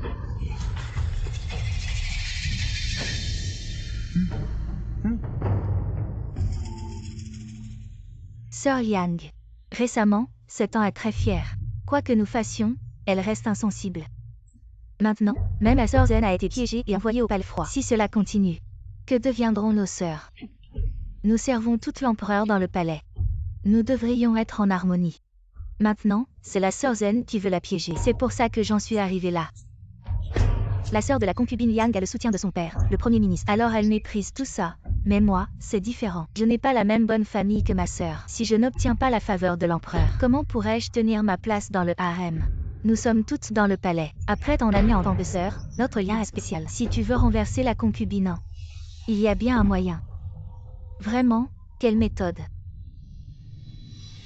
Sœur Liang. Récemment, cet an est très fière. Quoi que nous fassions, elle reste insensible. Maintenant, même la sœur Zen a été piégée et envoyée au palais froid. Si cela continue, que deviendront nos sœurs? Nous servons toute l'empereur dans le palais. Nous devrions être en harmonie. Maintenant, c'est la sœur Zen qui veut la piéger. C'est pour ça que j'en suis arrivée là. La sœur de la concubine Liang a le soutien de son père, le premier ministre. Alors elle méprise tout ça. Mais moi, c'est différent. Je n'ai pas la même bonne famille que ma sœur. Si je n'obtiens pas la faveur de l'empereur, comment pourrais-je tenir ma place dans le harem? Nous sommes toutes dans le palais. Après ton année en tant que sœur, notre lien est spécial. Si tu veux renverser la concubine, il y a bien un moyen. Vraiment, quelle méthode?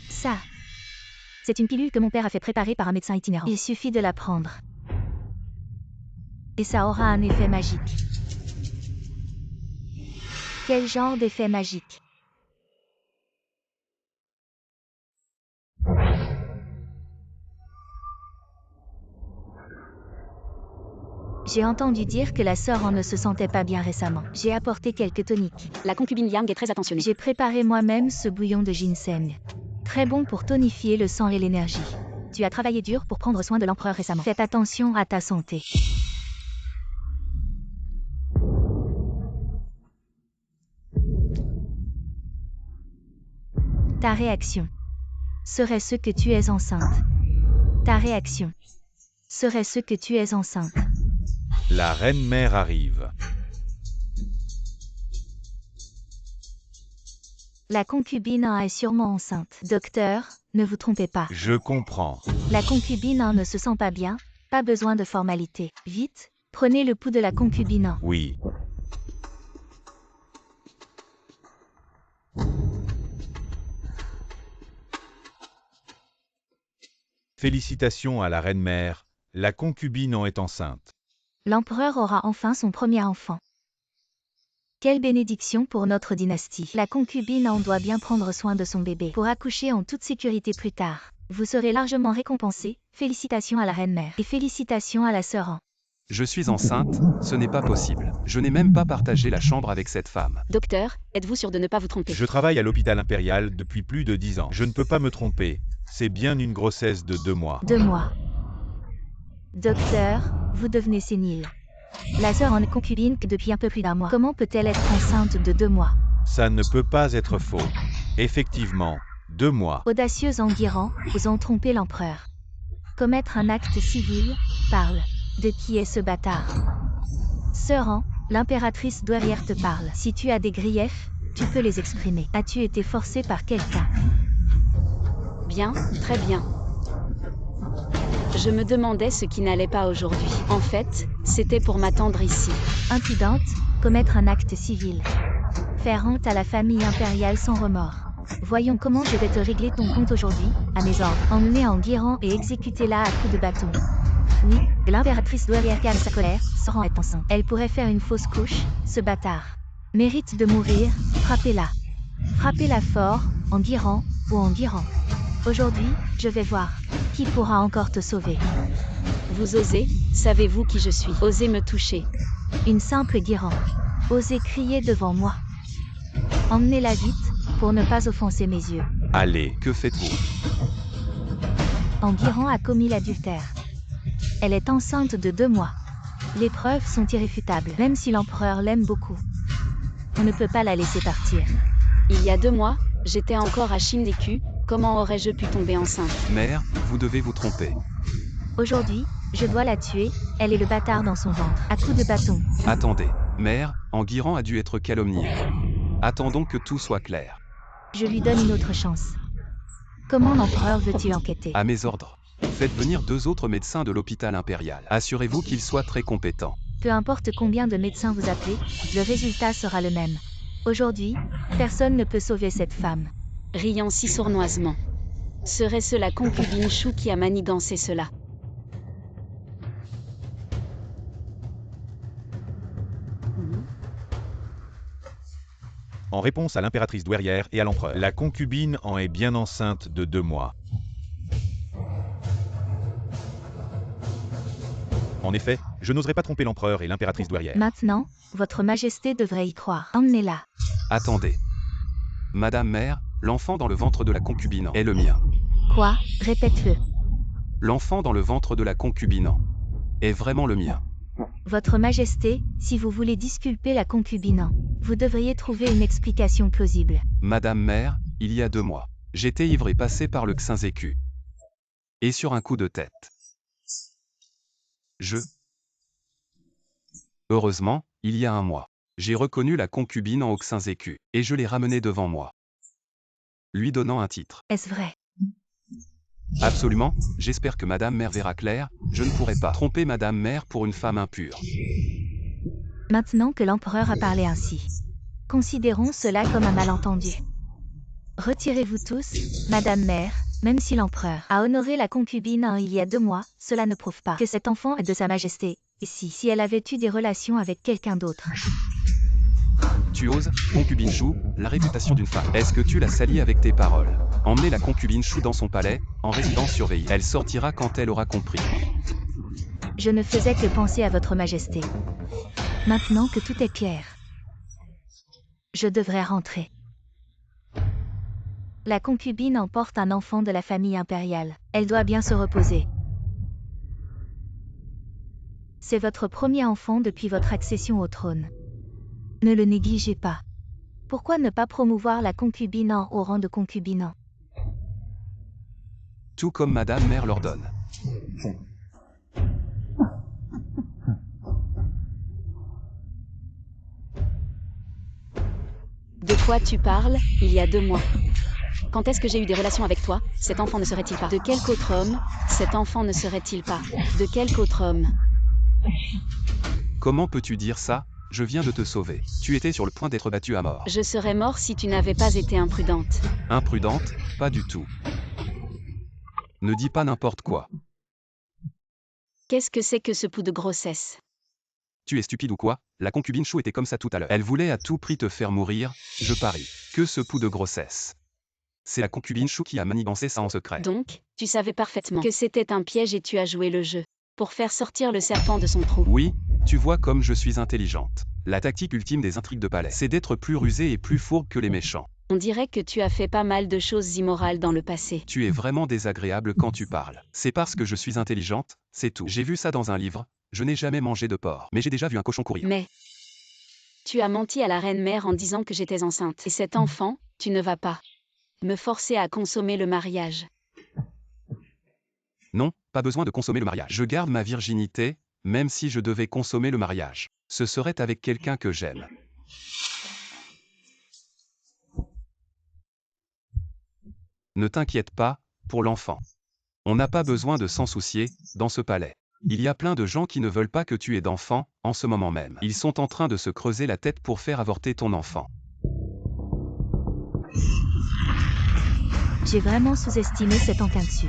Ça. C'est une pilule que mon père a fait préparer par un médecin itinérant. Il suffit de la prendre. Et ça aura un effet magique. Quel genre d'effet magique? J'ai entendu dire que la sœur en ne se sentait pas bien récemment. J'ai apporté quelques toniques. La concubine Liang est très attentionnée. J'ai préparé moi-même ce bouillon de ginseng. Très bon pour tonifier le sang et l'énergie. Tu as travaillé dur pour prendre soin de l'empereur récemment. Faites attention à ta santé. Ta réaction serait-ce que tu es enceinte? Ta réaction serait-ce que tu es enceinte? La reine-mère arrive. La concubine est sûrement enceinte. Docteur, ne vous trompez pas. Je comprends. La concubine ne se sent pas bien, pas besoin de formalité. Vite, prenez le pouls de la concubine. Oui. Félicitations à la reine-mère, la concubine en est enceinte. L'empereur aura enfin son premier enfant. Quelle bénédiction pour notre dynastie. La concubine en doit bien prendre soin de son bébé pour accoucher en toute sécurité plus tard. Vous serez largement récompensé. Félicitations à la reine-mère et félicitations à la sœur An. Je suis enceinte, ce n'est pas possible. Je n'ai même pas partagé la chambre avec cette femme. Docteur, êtes-vous sûr de ne pas vous tromper? Je travaille à l'hôpital impérial depuis plus de 10 ans. Je ne peux pas me tromper. C'est bien une grossesse de 2 mois. 2 mois. Docteur, vous devenez sénile. La sœur en est concubine que depuis un peu plus d'1 mois. Comment peut-elle être enceinte de 2 mois? Ça ne peut pas être faux. Effectivement, 2 mois. Audacieuse Enguerrand, osant tromper l'empereur. Commettre un acte civil, parle. De qui est ce bâtard? Sœur An, l'impératrice douairière te parle. Si tu as des griefs, tu peux les exprimer. As-tu été forcé par quelqu'un? Bien, très bien. Je me demandais ce qui n'allait pas aujourd'hui. En fait, c'était pour m'attendre ici. Impudente, commettre un acte civil. Faire honte à la famille impériale sans remords. Voyons comment je vais te régler ton compte aujourd'hui, à mes ordres. Emmenez Enguerrand et exécutez-la à coups de bâton. Oui, l'impératrice douairière calme sa colère, Soran est enceinte. Elle pourrait faire une fausse couche, ce bâtard. Mérite de mourir, frappez-la. Frappez-la fort, Enguerrand, ou Enguerrand. Aujourd'hui, je vais voir. Qui pourra encore te sauver? Vous osez? Savez-vous qui je suis? Osez me toucher. Une simple Guiran. Osez crier devant moi. Emmenez-la vite, pour ne pas offenser mes yeux. Allez, Que faites-vous? Enguerrand a commis l'adultère. Elle est enceinte de 2 mois. Les preuves sont irréfutables, même si l'empereur l'aime beaucoup. On ne peut pas la laisser partir. Il y a 2 mois, j'étais encore à Shindeku, comment aurais-je pu tomber enceinte? Mère, vous devez vous tromper. Aujourd'hui, je dois la tuer, elle est le bâtard dans son ventre, à coups de bâton. Attendez. Mère, Enguerrand a dû être calomnié. Attendons que tout soit clair. Je lui donne une autre chance. Comment l'empereur veut-il enquêter? À mes ordres. Faites venir 2 autres médecins de l'hôpital impérial. Assurez-vous qu'ils soient très compétents. Peu importe combien de médecins vous appelez, le résultat sera le même. Aujourd'hui, personne ne peut sauver cette femme. Riant si sournoisement. Serait-ce la concubine Chou qui a manigancé cela? en réponse à l'impératrice douairière et à l'empereur, la concubine en est bien enceinte de 2 mois. En effet, je n'oserais pas tromper l'empereur et l'impératrice douairière. Maintenant, votre majesté devrait y croire. Emmenez-la. Attendez. Madame mère, l'enfant dans le ventre de la concubine est le mien. Quoi? Répète-le. L'enfant dans le ventre de la concubine est vraiment le mien. Votre majesté, si vous voulez disculper la concubine, vous devriez trouver une explication plausible. Madame mère, il y a 2 mois, j'étais ivre et passé par le Xinzeku. Et sur un coup de tête. Heureusement, il y a 1 mois, j'ai reconnu la concubine en Xinzeku, et je l'ai ramenée devant moi. Lui donnant un titre. Est-ce vrai? Absolument, j'espère que Madame mère verra clair, je ne pourrai pas tromper Madame mère pour une femme impure. Maintenant que l'empereur a parlé ainsi, considérons cela comme un malentendu. Retirez-vous tous, Madame mère, même si l'empereur a honoré la concubine il y a 2 mois, cela ne prouve pas que cet enfant est de sa majesté, et si elle avait eu des relations avec quelqu'un d'autre. Tu oses, concubine Chou, la réputation d'une femme. Est-ce que tu l'as salie avec tes paroles? Emmenez la concubine Chou dans son palais, en résidence surveillée. Elle sortira quand elle aura compris. Je ne faisais que penser à votre majesté. Maintenant que tout est clair, je devrais rentrer. La concubine emporte un enfant de la famille impériale. Elle doit bien se reposer. C'est votre premier enfant depuis votre accession au trône. Ne le négligez pas. Pourquoi ne pas promouvoir la concubine au rang de concubine? Tout comme Madame mère l'ordonne. De quoi tu parles? Il y a 2 mois. Quand est-ce que j'ai eu des relations avec toi? Cet enfant ne serait-il pas? De quelque autre homme? Cet enfant ne serait-il pas? De quelque autre homme? Comment peux-tu dire ça? Je viens de te sauver. Tu étais sur le point d'être battue à mort. Je serais mort si tu n'avais pas été imprudente. Imprudente? Pas du tout. Ne dis pas n'importe quoi. Qu'est-ce que c'est que ce pouls de grossesse? Tu es stupide ou quoi? La concubine Chou était comme ça tout à l'heure. Elle voulait à tout prix te faire mourir, je parie. Que ce pouls de grossesse. C'est la concubine Chou qui a manigancé ça en secret. Donc, tu savais parfaitement que c'était un piège et tu as joué le jeu. Pour faire sortir le serpent de son trou. Oui, tu vois comme je suis intelligente. La tactique ultime des intrigues de palais, c'est d'être plus rusé et plus fourbe que les méchants. On dirait que tu as fait pas mal de choses immorales dans le passé. Tu es vraiment désagréable quand tu parles. C'est parce que je suis intelligente, c'est tout. J'ai vu ça dans un livre, je n'ai jamais mangé de porc. Mais j'ai déjà vu un cochon courir. Mais tu as menti à la reine-mère en disant que j'étais enceinte. Et cet enfant, tu ne vas pas me forcer à consommer le mariage. Non, pas besoin de consommer le mariage. Je garde ma virginité, même si je devais consommer le mariage. Ce serait avec quelqu'un que j'aime. Ne t'inquiète pas, pour l'enfant. On n'a pas besoin de s'en soucier, dans ce palais. Il y a plein de gens qui ne veulent pas que tu aies d'enfant, en ce moment même. Ils sont en train de se creuser la tête pour faire avorter ton enfant. J'ai vraiment sous-estimé cet enquinsu.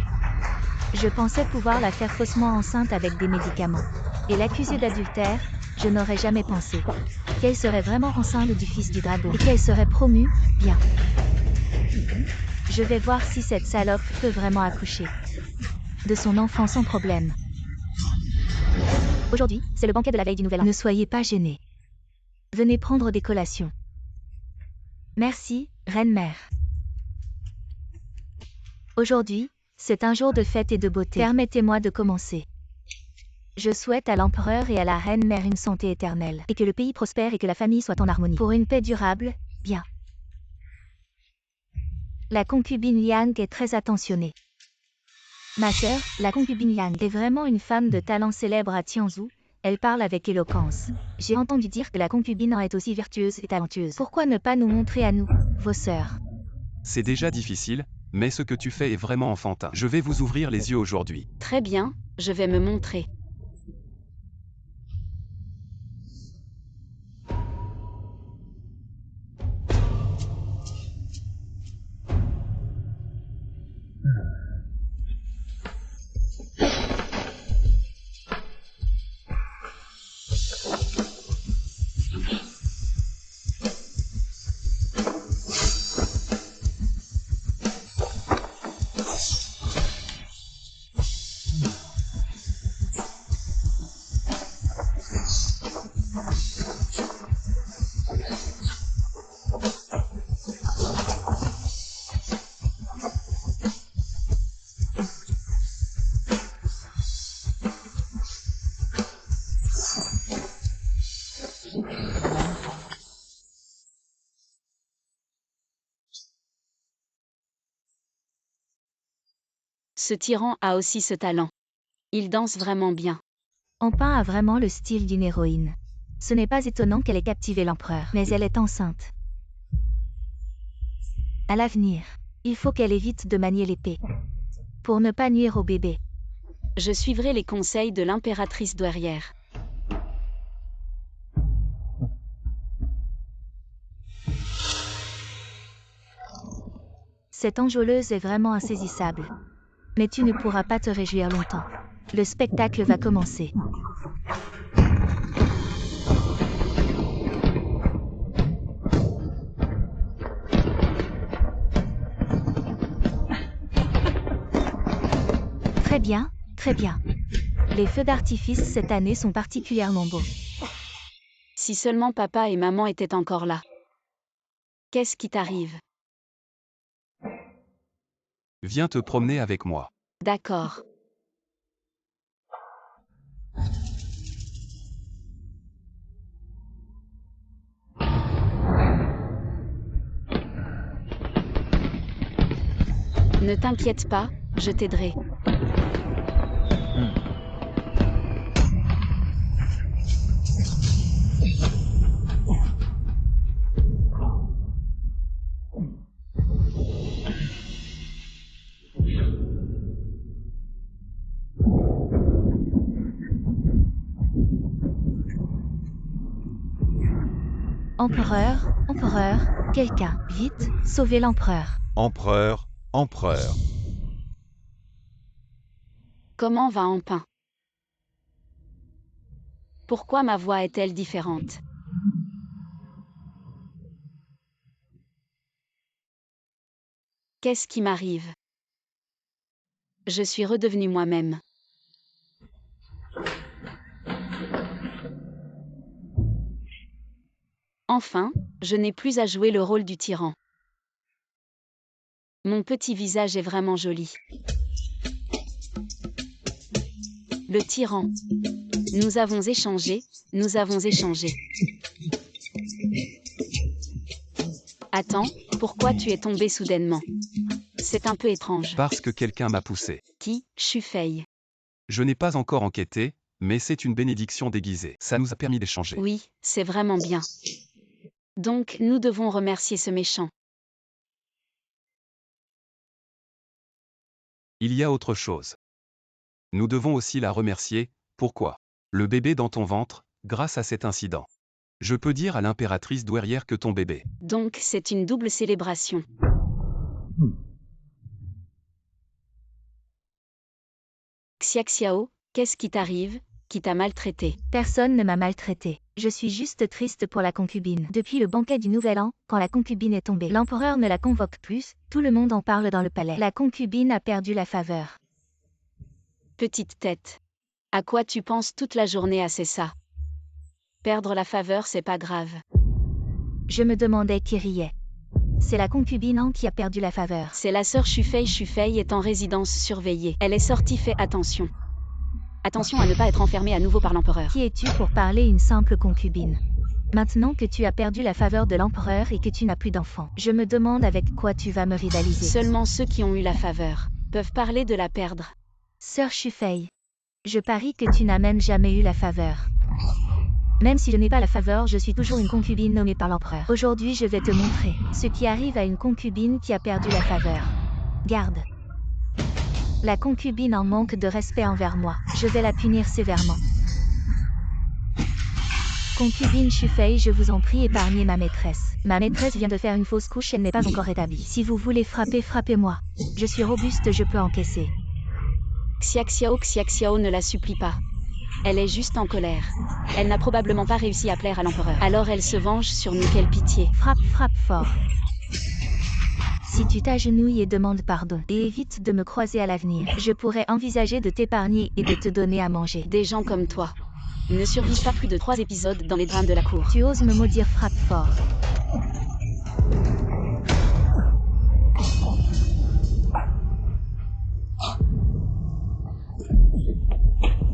Je pensais pouvoir la faire faussement enceinte avec des médicaments. Et l'accuser d'adultère, je n'aurais jamais pensé qu'elle serait vraiment enceinte du fils du dragon et qu'elle serait promue, bien. Je vais voir si cette salope peut vraiment accoucher de son enfant sans problème. Aujourd'hui, c'est le banquet de la veille du nouvel an. Ne soyez pas gênés. Venez prendre des collations. Merci, reine-mère. Aujourd'hui, c'est un jour de fête et de beauté. Permettez-moi de commencer. Je souhaite à l'empereur et à la reine-mère une santé éternelle, et que le pays prospère et que la famille soit en harmonie. Pour une paix durable, bien. La concubine Yang est très attentionnée. Ma sœur, la concubine Yang, est vraiment une femme de talent célèbre à Tianzhou. Elle parle avec éloquence. J'ai entendu dire que la concubine en est aussi vertueuse et talentueuse. Pourquoi ne pas nous montrer à nous, vos sœurs? C'est déjà difficile, mais ce que tu fais est vraiment enfantin. Je vais vous ouvrir les yeux aujourd'hui. Très bien, je vais me montrer. Ce tyran a aussi ce talent. Il danse vraiment bien. Empin a vraiment le style d'une héroïne. Ce n'est pas étonnant qu'elle ait captivé l'empereur, mais elle est enceinte. À l'avenir, il faut qu'elle évite de manier l'épée, pour ne pas nuire au bébé. Je suivrai les conseils de l'impératrice douairière. Cette enjôleuse est vraiment insaisissable. Mais tu ne pourras pas te réjouir longtemps. Le spectacle va commencer. Très bien, très bien. Les feux d'artifice cette année sont particulièrement beaux. Si seulement papa et maman étaient encore là. Qu'est-ce qui t'arrive? Viens te promener avec moi. D'accord. Ne t'inquiète pas, je t'aiderai. Empereur, empereur, quelqu'un, vite, sauvez l'empereur. Empereur, empereur. Comment va Empin? Pourquoi ma voix est-elle différente? Qu'est-ce qui m'arrive? Je suis redevenue moi-même. Enfin, je n'ai plus à jouer le rôle du tyran. Mon petit visage est vraiment joli. Le tyran. Nous avons échangé, nous avons échangé. Attends, pourquoi tu es tombé soudainement? C'est un peu étrange. Parce que quelqu'un m'a poussé. Qui? Shufei. Je n'ai pas encore enquêté, mais c'est une bénédiction déguisée. Ça nous a permis d'échanger. Oui, c'est vraiment bien. Donc, nous devons remercier ce méchant. Il y a autre chose. Nous devons aussi la remercier. Pourquoi? Le bébé dans ton ventre, grâce à cet incident. Je peux dire à l'impératrice douairière que ton bébé. Donc, c'est une double célébration. Xiaxiao, qu'est-ce qui t'arrive? Qui t'a maltraité? Personne ne m'a maltraité. Je suis juste triste pour la concubine. Depuis le banquet du Nouvel An, quand la concubine est tombée, l'empereur ne la convoque plus, tout le monde en parle dans le palais. La concubine a perdu la faveur. Petite tête. À quoi tu penses toute la journée à c'est ça? Perdre la faveur, c'est pas grave. Je me demandais qui riait. C'est la concubine An qui a perdu la faveur. C'est la sœur Shufei. Shufei est en résidence surveillée. Elle est sortie. Fais attention. Attention à ne pas être enfermée à nouveau par l'empereur. Qui es-tu pour parler une simple concubine? Maintenant que tu as perdu la faveur de l'empereur et que tu n'as plus d'enfants, je me demande avec quoi tu vas me rivaliser. Seulement ceux qui ont eu la faveur peuvent parler de la perdre. Sœur Shufei, je parie que tu n'as même jamais eu la faveur. Même si je n'ai pas la faveur, je suis toujours une concubine nommée par l'empereur. Aujourd'hui, je vais te montrer ce qui arrive à une concubine qui a perdu la faveur. Garde. La concubine en manque de respect envers moi. Je vais la punir sévèrement. Concubine Shufei, je vous en prie, épargnez ma maîtresse. Ma maîtresse vient de faire une fausse couche, elle n'est pas encore rétablie. Si vous voulez frapper, frappez-moi. Je suis robuste, je peux encaisser. Xiaxiao ne la supplie pas. Elle est juste en colère. Elle n'a probablement pas réussi à plaire à l'empereur. Alors elle se venge sur nous, quelle pitié. Frappe, frappe fort. Si tu t'agenouilles et demandes pardon, et évite de me croiser à l'avenir, je pourrais envisager de t'épargner et de te donner à manger. Des gens comme toi ne survivent pas plus de 3 épisodes dans les drames de la cour. Tu oses me maudire, frappe fort.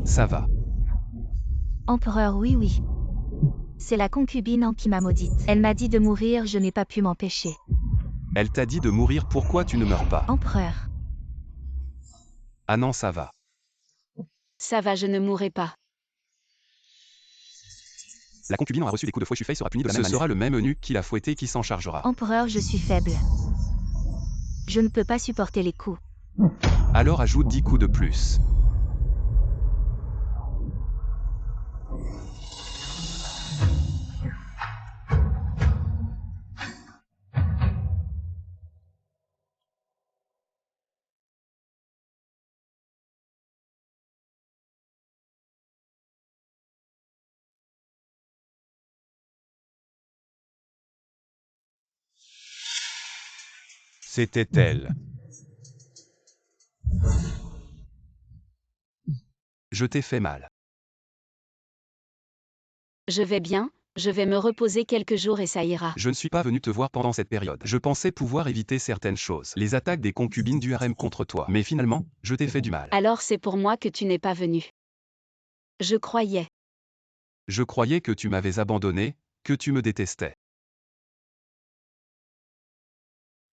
Ça va. Empereur, oui, oui. C'est la concubine en qui m'a maudite. Elle m'a dit de mourir, je n'ai pas pu m'empêcher. Elle t'a dit de mourir, pourquoi tu ne meurs pas? Empereur. Ah non, ça va. Ça va, je ne mourrai pas. La concubine aura reçu des coups de fouet, Shufei sera punie de la même manière. Ce sera le même eunuque qui l'a fouetté qui s'en chargera. Empereur, je suis faible. Je ne peux pas supporter les coups. Alors ajoute 10 coups de plus. C'était elle. Je t'ai fait mal. Je vais bien, je vais me reposer quelques jours et ça ira. Je ne suis pas venu te voir pendant cette période. Je pensais pouvoir éviter certaines choses. Les attaques des concubines du harem contre toi. Mais finalement, je t'ai fait du mal. Alors c'est pour moi que tu n'es pas venu. Je croyais. Je croyais que tu m'avais abandonné, que tu me détestais.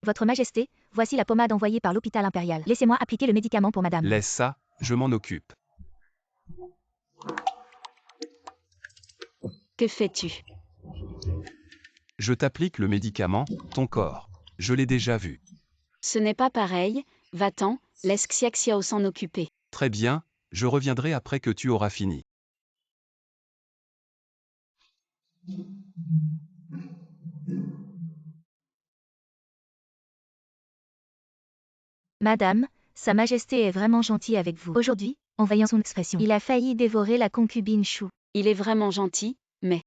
Votre Majesté, voici la pommade envoyée par l'hôpital impérial. Laissez-moi appliquer le médicament pour madame. Laisse ça, je m'en occupe. Que fais-tu? Je t'applique le médicament, ton corps. Je l'ai déjà vu. Ce n'est pas pareil, va-t'en, laisse Xiaxiao s'en occuper. Très bien, je reviendrai après que tu auras fini. Madame, Sa Majesté est vraiment gentille avec vous. Aujourd'hui, en voyant son expression, il a failli dévorer la concubine Chou. Il est vraiment gentil, mais...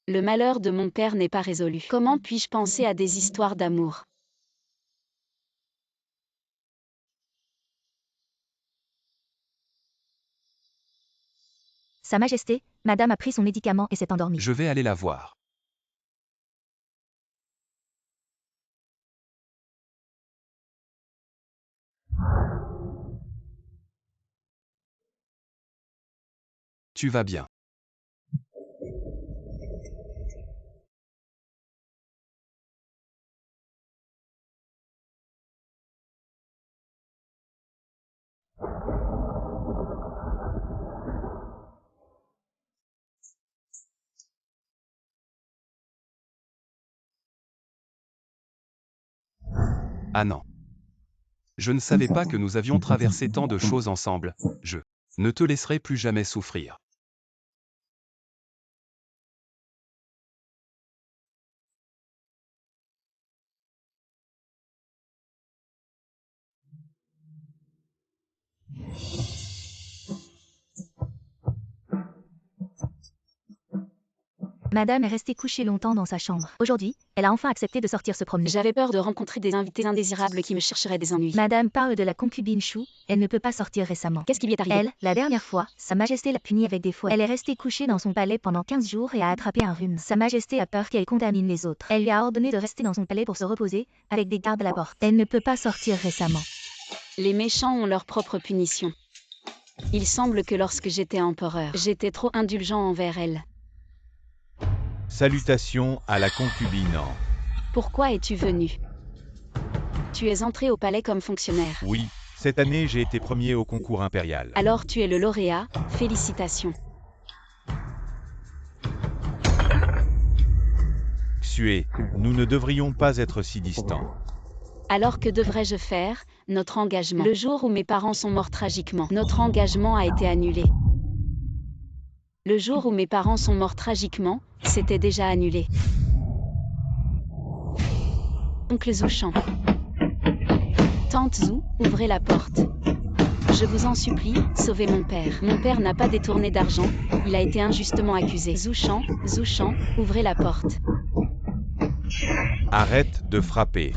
Le malheur de mon père n'est pas résolu. Comment puis-je penser à des histoires d'amour? Sa Majesté, madame a pris son médicament et s'est endormie. Je vais aller la voir. Tu vas bien. Ah non. Je ne savais pas que nous avions traversé tant de choses ensemble. Je ne te laisserai plus jamais souffrir. Madame est restée couchée longtemps dans sa chambre. Aujourd'hui, elle a enfin accepté de sortir se promener. J'avais peur de rencontrer des invités indésirables qui me chercheraient des ennuis. Madame parle de la concubine Chou, elle ne peut pas sortir récemment. Qu'est-ce qui lui est arrivé? Elle, la dernière fois, Sa Majesté l'a punie avec des fouets. Elle est restée couchée dans son palais pendant 15 jours et a attrapé un rhume. Sa Majesté a peur qu'elle contamine les autres. Elle lui a ordonné de rester dans son palais pour se reposer, avec des gardes à la porte. Elle ne peut pas sortir récemment. Les méchants ont leur propre punition. Il semble que lorsque j'étais empereur, j'étais trop indulgent envers elle. Salutations à la concubine. Pourquoi es-tu venu? Tu es entré au palais comme fonctionnaire. Oui, cette année j'ai été premier au concours impérial. Alors tu es le lauréat, félicitations. Xué, nous ne devrions pas être si distants. Alors que devrais-je faire? Notre engagement. Le jour où mes parents sont morts tragiquement, notre engagement a été annulé. Le jour où mes parents sont morts tragiquement, c'était déjà annulé. Oncle Zouchan. Tante Zou, ouvrez la porte. Je vous en supplie, sauvez mon père. Mon père n'a pas détourné d'argent, il a été injustement accusé. Zouchan, ouvrez la porte. Arrête de frapper.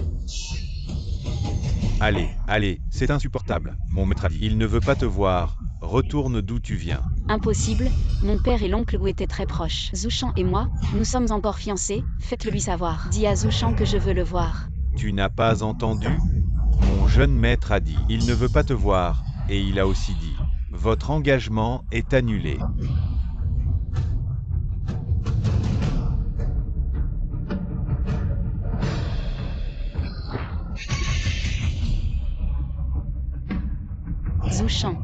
Allez, c'est insupportable. Mon maître a dit, il ne veut pas te voir. Retourne d'où tu viens. Impossible, mon père et l'oncle Wu étaient très proches. Zouchan et moi, nous sommes encore fiancés, faites-le lui savoir. Dis à Zouchan que je veux le voir. Tu n'as pas entendu? Mon jeune maître a dit, il ne veut pas te voir, et il a aussi dit, votre engagement est annulé. Zouchan.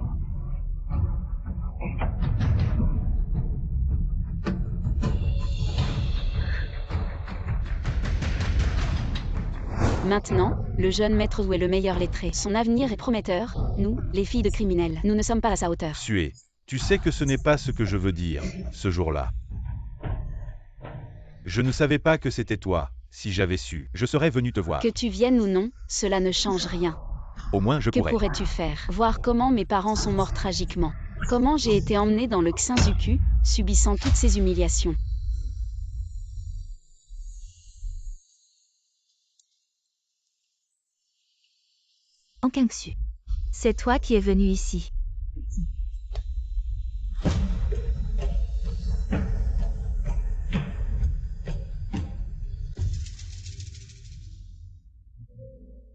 Maintenant, le jeune maître Wu est le meilleur lettré. Son avenir est prometteur. Nous, les filles de criminels, nous ne sommes pas à sa hauteur. Xué, tu sais que ce n'est pas ce que je veux dire, ce jour-là. Je ne savais pas que c'était toi. Si j'avais su, je serais venu te voir. Que tu viennes ou non, cela ne change rien. Au moins je Que pourrais. pourrais-tu faire? Voir comment mes parents sont morts tragiquement. Comment j'ai été emmené dans le Xinzuku, subissant toutes ces humiliations. Ankangsu. C'est toi qui es venu ici.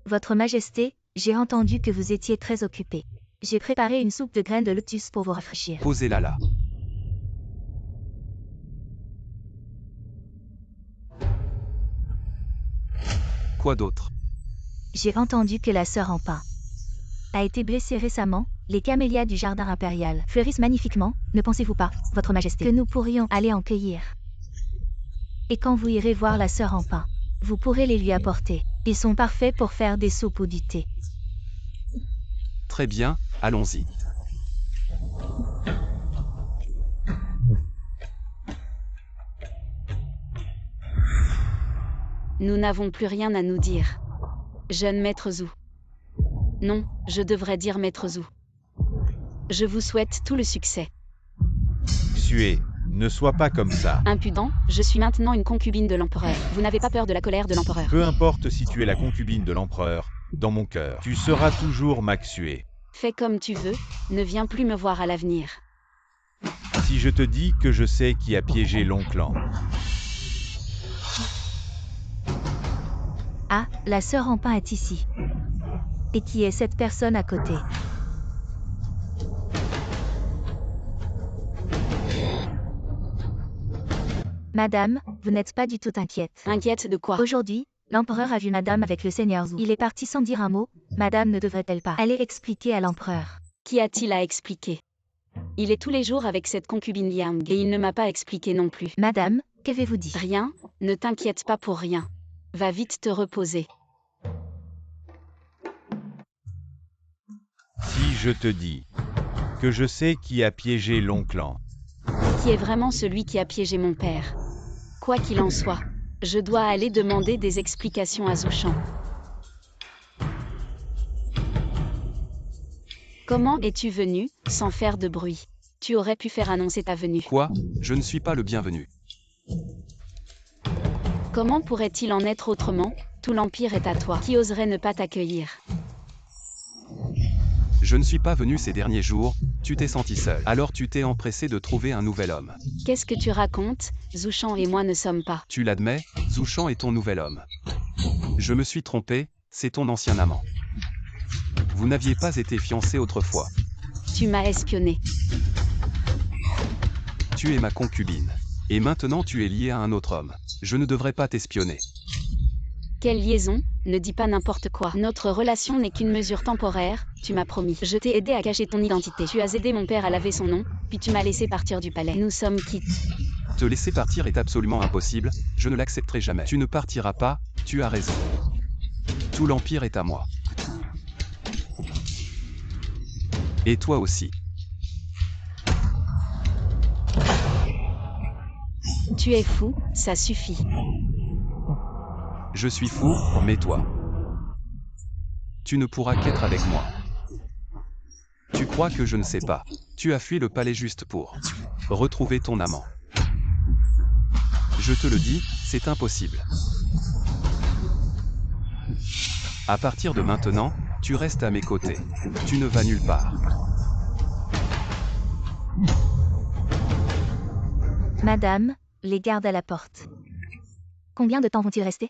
Votre Majesté, j'ai entendu que vous étiez très occupé. J'ai préparé une soupe de graines de lotus pour vous rafraîchir. Posez-la là. Quoi d'autre? J'ai entendu que la sœur en pain a été blessée récemment. Les camélias du jardin impérial fleurissent magnifiquement, ne pensez-vous pas, Votre Majesté, que nous pourrions aller en cueillir? Et quand vous irez voir la sœur en pain, vous pourrez les lui apporter. Ils sont parfaits pour faire des soupes ou du thé. Très bien, allons-y. Nous n'avons plus rien à nous dire. Jeune maître Zou. Non, je devrais dire maître Zou. Je vous souhaite tout le succès. Xué, ne sois pas comme ça. Impudent, je suis maintenant une concubine de l'empereur. Vous n'avez pas peur de la colère de l'empereur? Peu importe si tu es la concubine de l'empereur, dans mon cœur, tu seras toujours ma Xué. Fais comme tu veux, ne viens plus me voir à l'avenir. Si je te dis que je sais qui a piégé l'oncle An. Ah, la sœur en pain est ici. Et qui est cette personne à côté? Madame, vous n'êtes pas du tout inquiète. Inquiète de quoi? Aujourd'hui, l'empereur a vu madame avec le seigneur Zou. Il est parti sans dire un mot. Madame ne devrait-elle pas aller expliquer à l'empereur? Qu'y a-t-il à expliquer? Il est tous les jours avec cette concubine Liang et il ne m'a pas expliqué non plus. Madame, qu'avez-vous dit? Rien, ne t'inquiète pas pour rien. Va vite te reposer. Si je te dis que je sais qui a piégé l'oncle An. Qui est vraiment celui qui a piégé mon père? Quoi qu'il en soit, je dois aller demander des explications à Zouchan. Comment es-tu venu, sans faire de bruit? Tu aurais pu faire annoncer ta venue. Quoi? Je ne suis pas le bienvenu. Comment pourrait-il en être autrement? Tout l'Empire est à toi. Qui oserait ne pas t'accueillir? Je ne suis pas venu ces derniers jours, tu t'es senti seul. Alors tu t'es empressé de trouver un nouvel homme. Qu'est-ce que tu racontes? Zouchan et moi ne sommes pas. Tu l'admets, Zouchan est ton nouvel homme. Je me suis trompé, c'est ton ancien amant. Vous n'aviez pas été fiancés autrefois. Tu m'as espionné. Tu es ma concubine. Et maintenant tu es lié à un autre homme. Je ne devrais pas t'espionner. Quelle liaison? Ne dis pas n'importe quoi. Notre relation n'est qu'une mesure temporaire, tu m'as promis. Je t'ai aidé à cacher ton identité. Tu as aidé mon père à laver son nom, puis tu m'as laissé partir du palais. Nous sommes quittes. Te laisser partir est absolument impossible, je ne l'accepterai jamais. Tu ne partiras pas, tu as raison. Tout l'Empire est à moi. Et toi aussi. Tu es fou, ça suffit. Je suis fou, mais toi. Tu ne pourras qu'être avec moi. Tu crois que je ne sais pas. Tu as fui le palais juste pour retrouver ton amant. Je te le dis, c'est impossible. À partir de maintenant, tu restes à mes côtés. Tu ne vas nulle part. Madame, les gardes à la porte. Combien de temps vont-ils rester?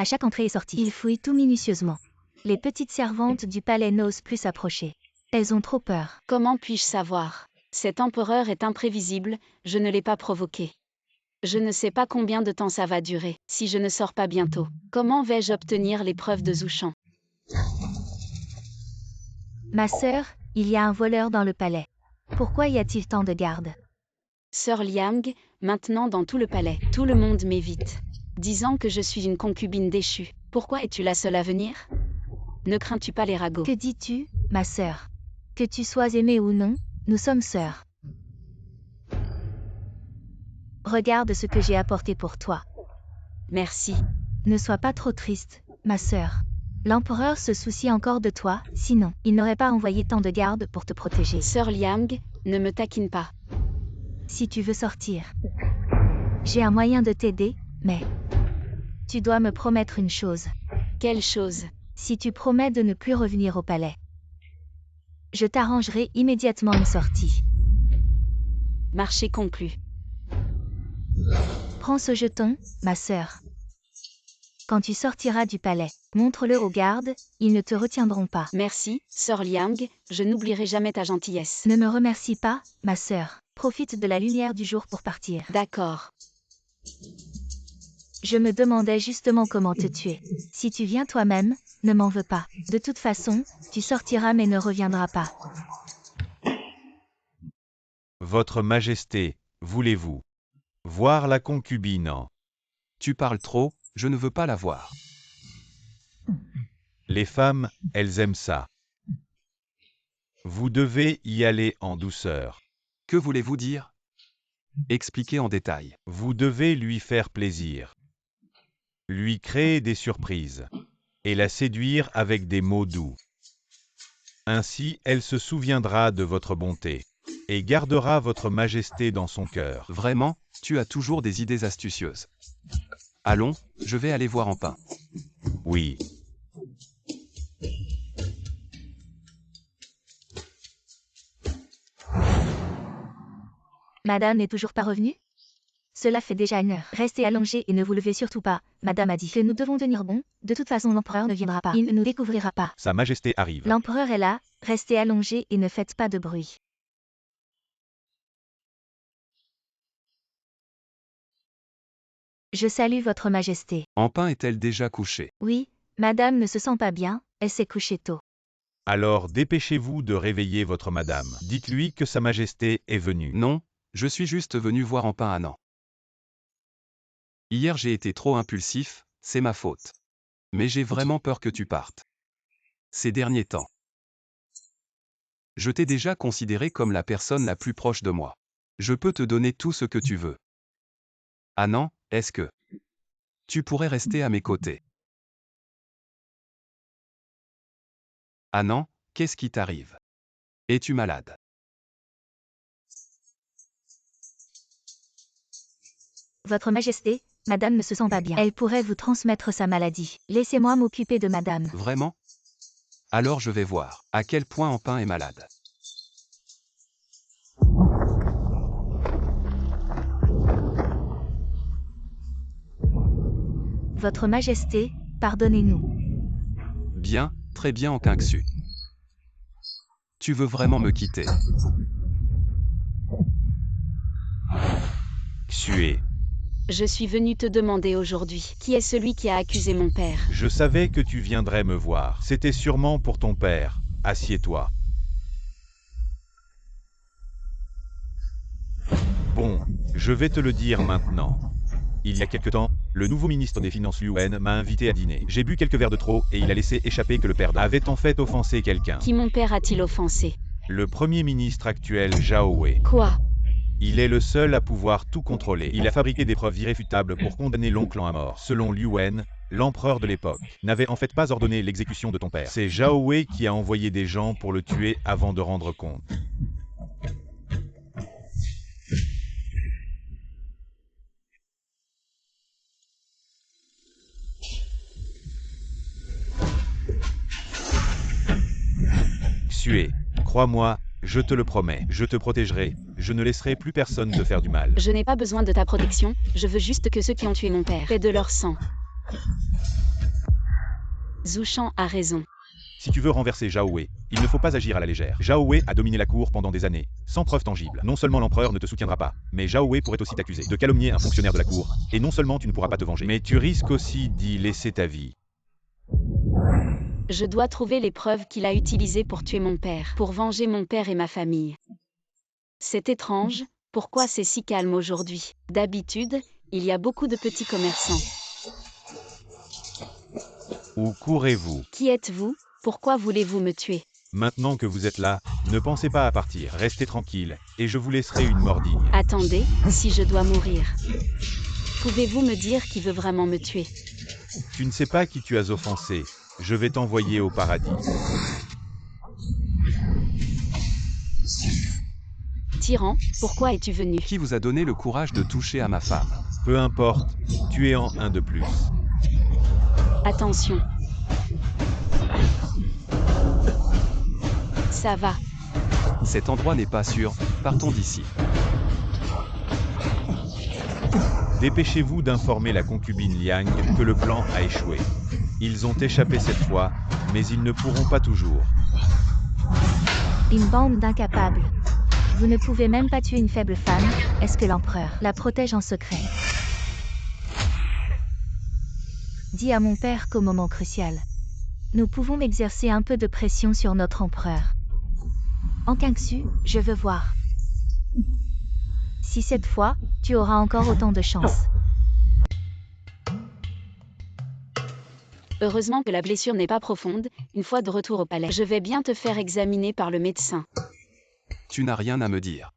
À chaque entrée et sortie. Ils fouillent tout minutieusement. Les petites servantes du palais n'osent plus s'approcher. Elles ont trop peur. Comment puis-je savoir? Cet empereur est imprévisible, je ne l'ai pas provoqué. Je ne sais pas combien de temps ça va durer, si je ne sors pas bientôt. Comment vais-je obtenir les preuves de Zouchan? Ma sœur, il y a un voleur dans le palais. Pourquoi y a-t-il tant de gardes? Sœur Liang, maintenant dans tout le palais, tout le monde m'évite, disant que je suis une concubine déchue. Pourquoi es-tu la seule à venir? Ne crains-tu pas les ragots? Que dis-tu, ma sœur? Que tu sois aimée ou non, nous sommes sœurs. Regarde ce que j'ai apporté pour toi. Merci. Ne sois pas trop triste, ma sœur. L'empereur se soucie encore de toi, sinon, il n'aurait pas envoyé tant de gardes pour te protéger. Sœur Liang, ne me taquine pas. Si tu veux sortir, j'ai un moyen de t'aider, mais tu dois me promettre une chose. Quelle chose? Si tu promets de ne plus revenir au palais, je t'arrangerai immédiatement une sortie. Marché conclu. Prends ce jeton, ma sœur. Quand tu sortiras du palais, montre-le aux gardes, ils ne te retiendront pas. Merci, sœur Liang, je n'oublierai jamais ta gentillesse. Ne me remercie pas, ma sœur. Profite de la lumière du jour pour partir. D'accord. Je me demandais justement comment te tuer. Si tu viens toi-même, ne m'en veux pas. De toute façon, tu sortiras mais ne reviendras pas. Votre Majesté, voulez-vous voir la concubine en... Tu parles trop, je ne veux pas la voir. Les femmes, elles aiment ça. Vous devez y aller en douceur. Que voulez-vous dire? Expliquez en détail. Vous devez lui faire plaisir. Lui créer des surprises. Et la séduire avec des mots doux. Ainsi, elle se souviendra de votre bonté. Et gardera votre majesté dans son cœur. Vraiment, tu as toujours des idées astucieuses. Allons, je vais aller voir Empin. Oui. Madame n'est toujours pas revenue? Cela fait déjà 1 heure. Restez allongés et ne vous levez surtout pas. Madame a dit que nous devons tenir bon. De toute façon, l'empereur ne viendra pas. Il ne nous découvrira pas. Sa Majesté arrive. L'empereur est là. Restez allongés et ne faites pas de bruit. Je salue votre majesté. Empin est-elle déjà couchée? Oui, madame ne se sent pas bien, elle s'est couchée tôt. Alors dépêchez-vous de réveiller votre madame. Dites-lui que sa Majesté est venue. Non, je suis juste venu voir Empin à Nan. Hier j'ai été trop impulsif, c'est ma faute. Mais j'ai vraiment peur que tu partes. Ces derniers temps. Je t'ai déjà considéré comme la personne la plus proche de moi. Je peux te donner tout ce que tu veux. Nan, est-ce que tu pourrais rester à mes côtés? Nan, qu'est-ce qui t'arrive? Es-tu malade? Votre majesté, Madame ne se sent pas bien. Elle pourrait vous transmettre sa maladie. Laissez-moi m'occuper de madame. Vraiment? Alors je vais voir à quel point Empin est malade. Votre Majesté, pardonnez-nous. Bien, très bien en Quinxu. Tu veux vraiment me quitter? Xué, Je suis venu te demander aujourd'hui, qui est celui qui a accusé mon père? je savais que tu viendrais me voir. C'était sûrement pour ton père. Assieds-toi. Bon, je vais te le dire maintenant. Il y a quelque temps, le nouveau ministre des Finances Liu Wen m'a invité à dîner. J'ai bu quelques verres de trop et il a laissé échapper que le perdant avait en fait offensé quelqu'un. Qui mon père a-t-il offensé? Le premier ministre actuel, Zhao Wei. Quoi? Il est le seul à pouvoir tout contrôler. Il a fabriqué des preuves irréfutables pour condamner l'oncle à mort. Selon Liu Wen, l'empereur de l'époque n'avait en fait pas ordonné l'exécution de ton père. C'est Zhao Wei qui a envoyé des gens pour le tuer avant de rendre compte. Xué, crois-moi, je te le promets, je te protégerai, je ne laisserai plus personne te faire du mal. Je n'ai pas besoin de ta protection, je veux juste que ceux qui ont tué mon père paient de leur sang. Zhu Shan a raison. Si tu veux renverser Zhao Wei, il ne faut pas agir à la légère. Zhao Wei a dominé la cour pendant des années, sans preuve tangible. Non seulement l'empereur ne te soutiendra pas, mais Zhao Wei pourrait aussi t'accuser de calomnier un fonctionnaire de la cour, et non seulement tu ne pourras pas te venger, mais tu risques aussi d'y laisser ta vie. Je dois trouver les preuves qu'il a utilisées pour tuer mon père, pour venger mon père et ma famille. C'est étrange, pourquoi c'est si calme aujourd'hui? D'habitude, il y a beaucoup de petits commerçants. Où courez-vous? Qui êtes-vous? Pourquoi voulez-vous me tuer? Maintenant que vous êtes là, ne pensez pas à partir, restez tranquille, et je vous laisserai une mort digne. Attendez, si je dois mourir. Pouvez-vous me dire qui veut vraiment me tuer? Tu ne sais pas qui tu as offensé, je vais t'envoyer au paradis. Tyran, pourquoi es-tu venu? Qui vous a donné le courage de toucher à ma femme? Peu importe, tu es en un de plus. Attention. Ça va. Cet endroit n'est pas sûr, partons d'ici. Dépêchez-vous d'informer la concubine Liang que le plan a échoué. Ils ont échappé cette fois, mais ils ne pourront pas toujours. Une bande d'incapables. Vous ne pouvez même pas tuer une faible femme, est-ce que l'empereur la protège en secret? Dis à mon père qu'au moment crucial, nous pouvons exercer un peu de pression sur notre empereur. En Quinxu, je veux voir. Si cette fois, tu auras encore autant de chance. Heureusement que la blessure n'est pas profonde, une fois de retour au palais. Je vais bien te faire examiner par le médecin. Tu n'as rien à me dire.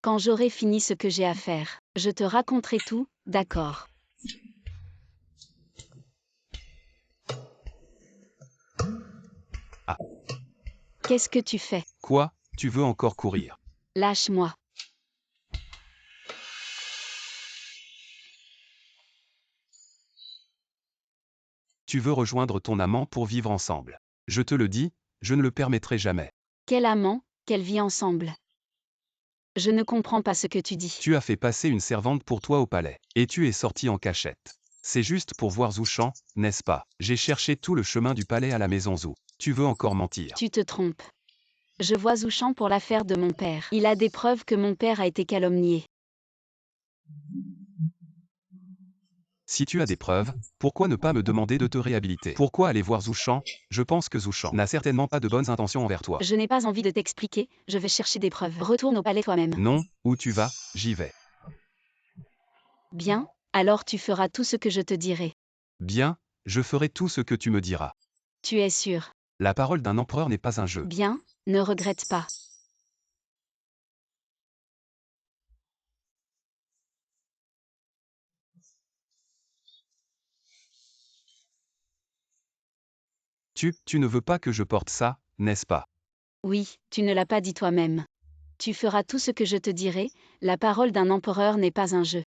Quand j'aurai fini ce que j'ai à faire, je te raconterai tout, d'accord? Ah. Qu'est-ce que tu fais? Quoi? Tu veux encore courir? Lâche-moi. Tu veux rejoindre ton amant pour vivre ensemble. Je te le dis, je ne le permettrai jamais. Quel amant, quelle vie ensemble? Je ne comprends pas ce que tu dis. Tu as fait passer une servante pour toi au palais, et tu es sorti en cachette. C'est juste pour voir Zhu Shan, n'est-ce pas? J'ai cherché tout le chemin du palais à la maison Zhu. Tu veux encore mentir? Tu te trompes. Je vois Zhu Shan pour l'affaire de mon père. Il a des preuves que mon père a été calomnié. Si tu as des preuves, pourquoi ne pas me demander de te réhabiliter? Pourquoi aller voir Zhu Shan? Je pense que Zhu Shan n'a certainement pas de bonnes intentions envers toi. Je n'ai pas envie de t'expliquer, je vais chercher des preuves. Retourne au palais toi-même. Non, où tu vas, j'y vais. Bien, alors tu feras tout ce que je te dirai. Bien, je ferai tout ce que tu me diras. Tu es sûr? La parole d'un empereur n'est pas un jeu. Bien, ne regrette pas. Tu ne veux pas que je porte ça, n'est-ce pas? Oui, tu ne l'as pas dit toi-même. Tu feras tout ce que je te dirai, la parole d'un empereur n'est pas un jeu.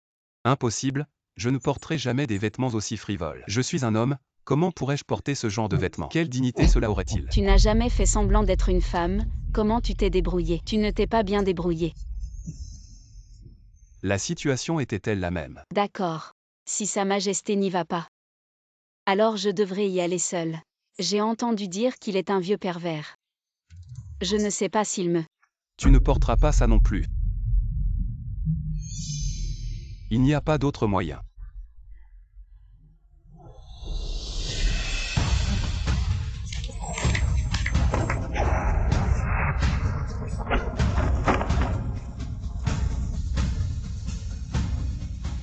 Impossible, Je ne porterai jamais des vêtements aussi frivoles. Je suis un homme, comment pourrais-je porter ce genre de vêtements? Quelle dignité cela aurait-il? Tu n'as jamais fait semblant d'être une femme, comment tu t'es débrouillé? Tu ne t'es pas bien débrouillé. La situation était-elle la même? D'accord. Si Sa Majesté n'y va pas, alors je devrais y aller seule. J'ai entendu dire qu'il est un vieux pervers. Je ne sais pas s'il me... Tu ne porteras pas ça non plus. Il n'y a pas d'autre moyen.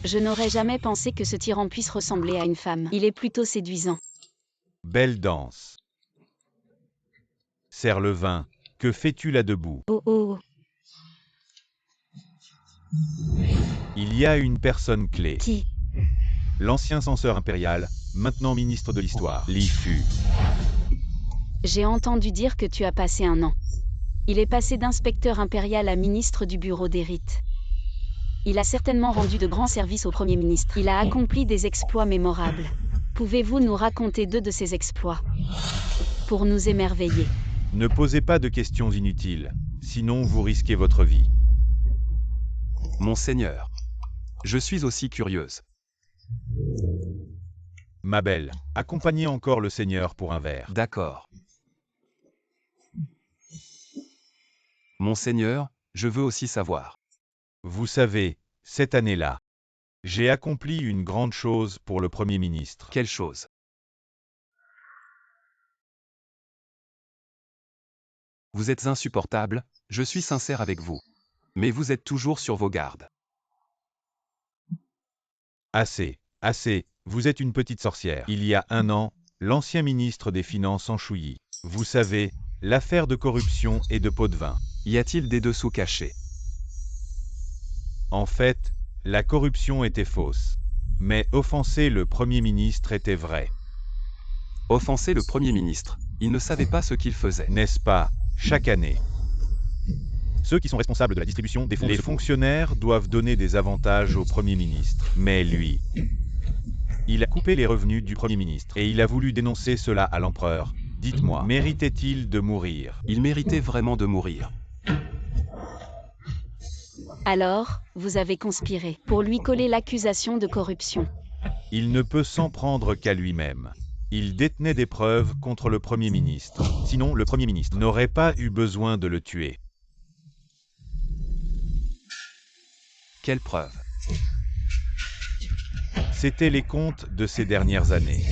Je n'aurais jamais pensé que ce tyran puisse ressembler à une femme. Il est plutôt séduisant. Belle danse. Serre le vin. Que fais-tu là debout? Oh oh. Il y a une personne clé. Qui? L'ancien censeur impérial, maintenant ministre de l'Histoire, Li Fu. J'ai entendu dire que tu as passé un an. Il est passé d'inspecteur impérial à ministre du bureau des rites. Il a certainement rendu de grands services au Premier ministre. Il a accompli des exploits mémorables. Pouvez-vous nous raconter 2 de ces exploits? Pour nous émerveiller. Ne posez pas de questions inutiles, sinon vous risquez votre vie. Monseigneur. Je suis aussi curieuse. Ma belle, accompagnez encore le Seigneur pour un verre. D'accord. Monseigneur, je veux aussi savoir. Vous savez, cette année-là, j'ai accompli une grande chose pour le Premier ministre. Quelle chose? Vous êtes insupportable, je suis sincère avec vous. Mais vous êtes toujours sur vos gardes. Assez, assez, vous êtes une petite sorcière. Il y a un an, l'ancien ministre des Finances en chouillis. Vous savez, l'affaire de corruption et de pot de vin. Y a-t-il des dessous cachés? En fait, la corruption était fausse. Mais offenser le Premier ministre était vrai. Offenser le Premier ministre, il ne savait pas ce qu'il faisait. N'est-ce pas, chaque année? Ceux qui sont responsables de la distribution des fonds. Les fonctionnaires doivent donner des avantages au Premier ministre. Mais lui, il a coupé les revenus du Premier ministre. Et il a voulu dénoncer cela à l'empereur. Dites-moi, méritait-il de mourir? Il méritait vraiment de mourir. Alors, vous avez conspiré pour lui coller l'accusation de corruption. Il ne peut s'en prendre qu'à lui-même. Il détenait des preuves contre le Premier ministre. Sinon, le Premier ministre n'aurait pas eu besoin de le tuer. Quelle preuve? C'étaient les comptes de ces dernières années.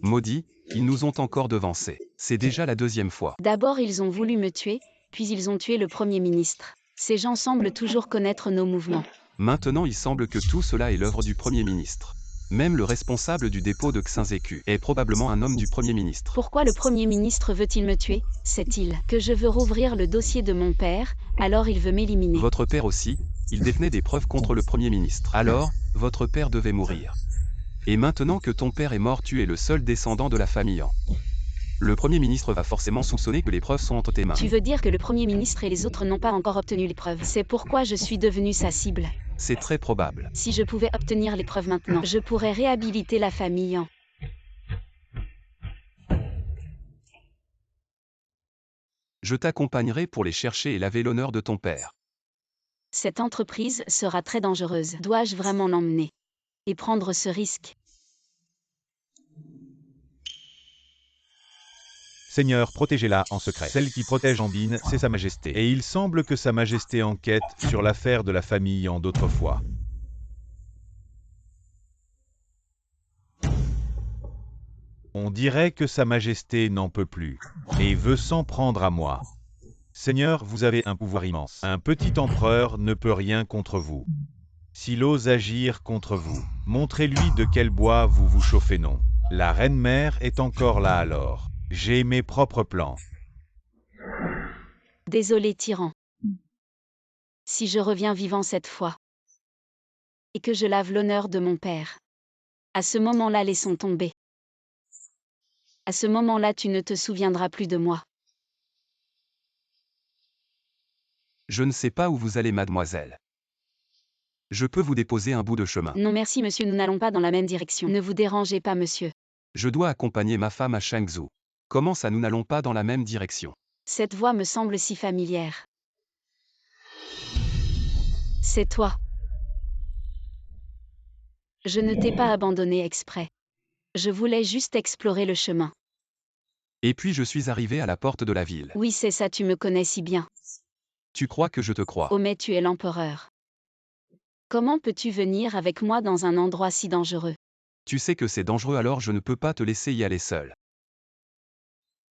Maudits, ils nous ont encore devancés. C'est déjà la 2e fois. D'abord ils ont voulu me tuer, puis ils ont tué le Premier ministre. Ces gens semblent toujours connaître nos mouvements. Maintenant il semble que tout cela est l'œuvre du Premier ministre. Même le responsable du dépôt de Xinzécu est probablement un homme du Premier ministre. Pourquoi le Premier ministre veut-il me tuer? Sait-il que je veux rouvrir le dossier de mon père, alors il veut m'éliminer? Votre père aussi, il détenait des preuves contre le Premier ministre. Alors, votre père devait mourir. Et maintenant que ton père est mort, tu es le seul descendant de la famille Han. Le Premier ministre va forcément soupçonner que les preuves sont entre tes mains. Tu veux dire que le Premier ministre et les autres n'ont pas encore obtenu les preuves? C'est pourquoi je suis devenue sa cible. C'est très probable. Si je pouvais obtenir les preuves maintenant, je pourrais réhabiliter la famille Han. Je t'accompagnerai pour les chercher et laver l'honneur de ton père. Cette entreprise sera très dangereuse. Dois-je vraiment l'emmener et prendre ce risque? Seigneur, protégez-la en secret. Celle qui protège Andine, c'est Sa Majesté. Et il semble que Sa Majesté enquête sur l'affaire de la famille Han d'autrefois. On dirait que Sa Majesté n'en peut plus, et veut s'en prendre à moi. Seigneur, vous avez un pouvoir immense. Un petit empereur ne peut rien contre vous. S'il ose agir contre vous, montrez-lui de quel bois vous vous chauffez, non. La reine-mère est encore là alors. J'ai mes propres plans. Désolé tyran. Si je reviens vivant cette fois, et que je lave l'honneur de mon père. À ce moment-là, laissons tomber. À ce moment-là, tu ne te souviendras plus de moi. Je ne sais pas où vous allez, mademoiselle. Je peux vous déposer un bout de chemin. Non merci monsieur, nous n'allons pas dans la même direction. Ne vous dérangez pas monsieur. Je dois accompagner ma femme à Changzhou. Comment ça, nous n'allons pas dans la même direction? Cette voix me semble si familière. C'est toi. Je ne t'ai pas abandonné exprès. Je voulais juste explorer le chemin. Et puis je suis arrivé à la porte de la ville. Oui, c'est ça, tu me connais si bien. Tu crois que je te crois? Oh mais tu es l'empereur. Comment peux-tu venir avec moi dans un endroit si dangereux? Tu sais que c'est dangereux, alors je ne peux pas te laisser y aller seul.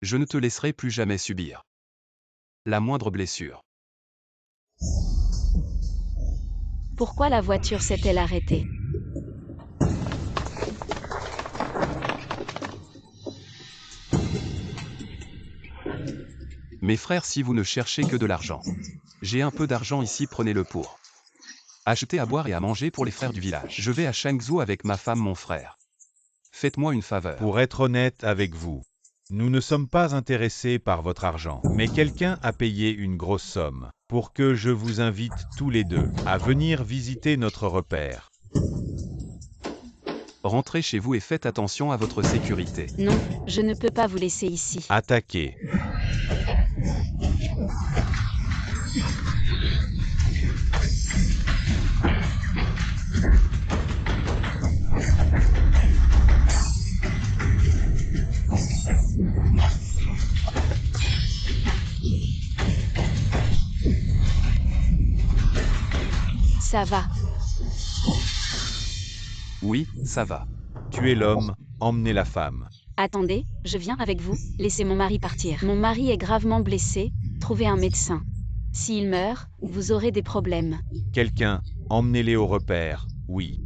Je ne te laisserai plus jamais subir la moindre blessure. Pourquoi la voiture s'est-elle arrêtée? Mes frères, si vous ne cherchez que de l'argent, j'ai un peu d'argent ici, prenez-le pour acheter à boire et à manger pour les frères du village. Je vais à Changzhou avec ma femme, mon frère. Faites-moi une faveur. Pour être honnête avec vous, nous ne sommes pas intéressés par votre argent, mais quelqu'un a payé une grosse somme pour que je vous invite tous les deux à venir visiter notre repère. Rentrez chez vous et faites attention à votre sécurité. Non, je ne peux pas vous laisser ici. Attaquez. Ça va. Oui, ça va. Tuez l'homme, emmenez la femme. Attendez, je viens avec vous, laissez mon mari partir. Mon mari est gravement blessé, trouvez un médecin. S'il meurt, vous aurez des problèmes. Quelqu'un, emmenez-les au repère, oui.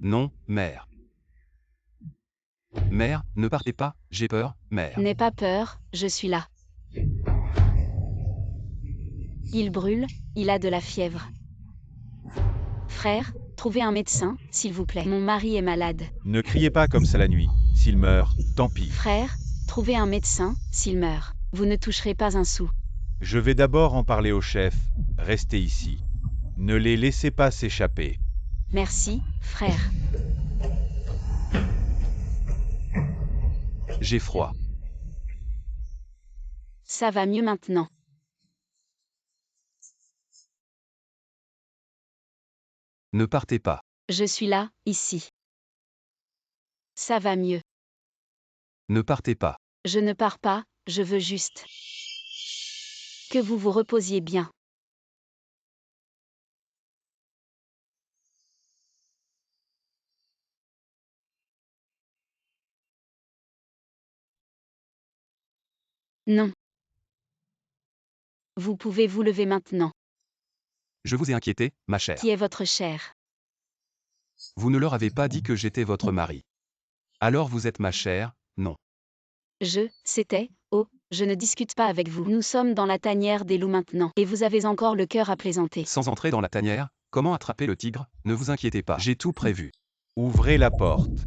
Non, mère. Mère, ne partez pas, j'ai peur, mère. N'aie pas peur, je suis là. Il brûle, il a de la fièvre. Frère, trouvez un médecin, s'il vous plaît. Mon mari est malade. Ne criez pas comme ça la nuit. S'il meurt, tant pis. Frère, trouvez un médecin, s'il meurt. Vous ne toucherez pas un sou. Je vais d'abord en parler au chef. Restez ici. Ne les laissez pas s'échapper. Merci, frère. J'ai froid. Ça va mieux maintenant. Ne partez pas. Je suis là, ici. Ça va mieux. Ne partez pas. Je ne pars pas, je veux juste que vous vous reposiez bien. Non. Vous pouvez vous lever maintenant. Je vous ai inquiété, ma chère. Qui est votre chère? Vous ne leur avez pas dit que j'étais votre mari. Alors vous êtes ma chère, non. Je ne discute pas avec vous. Nous sommes dans la tanière des loups maintenant, et vous avez encore le cœur à plaisanter. Sans entrer dans la tanière, comment attraper le tigre? Ne vous inquiétez pas, j'ai tout prévu. Ouvrez la porte.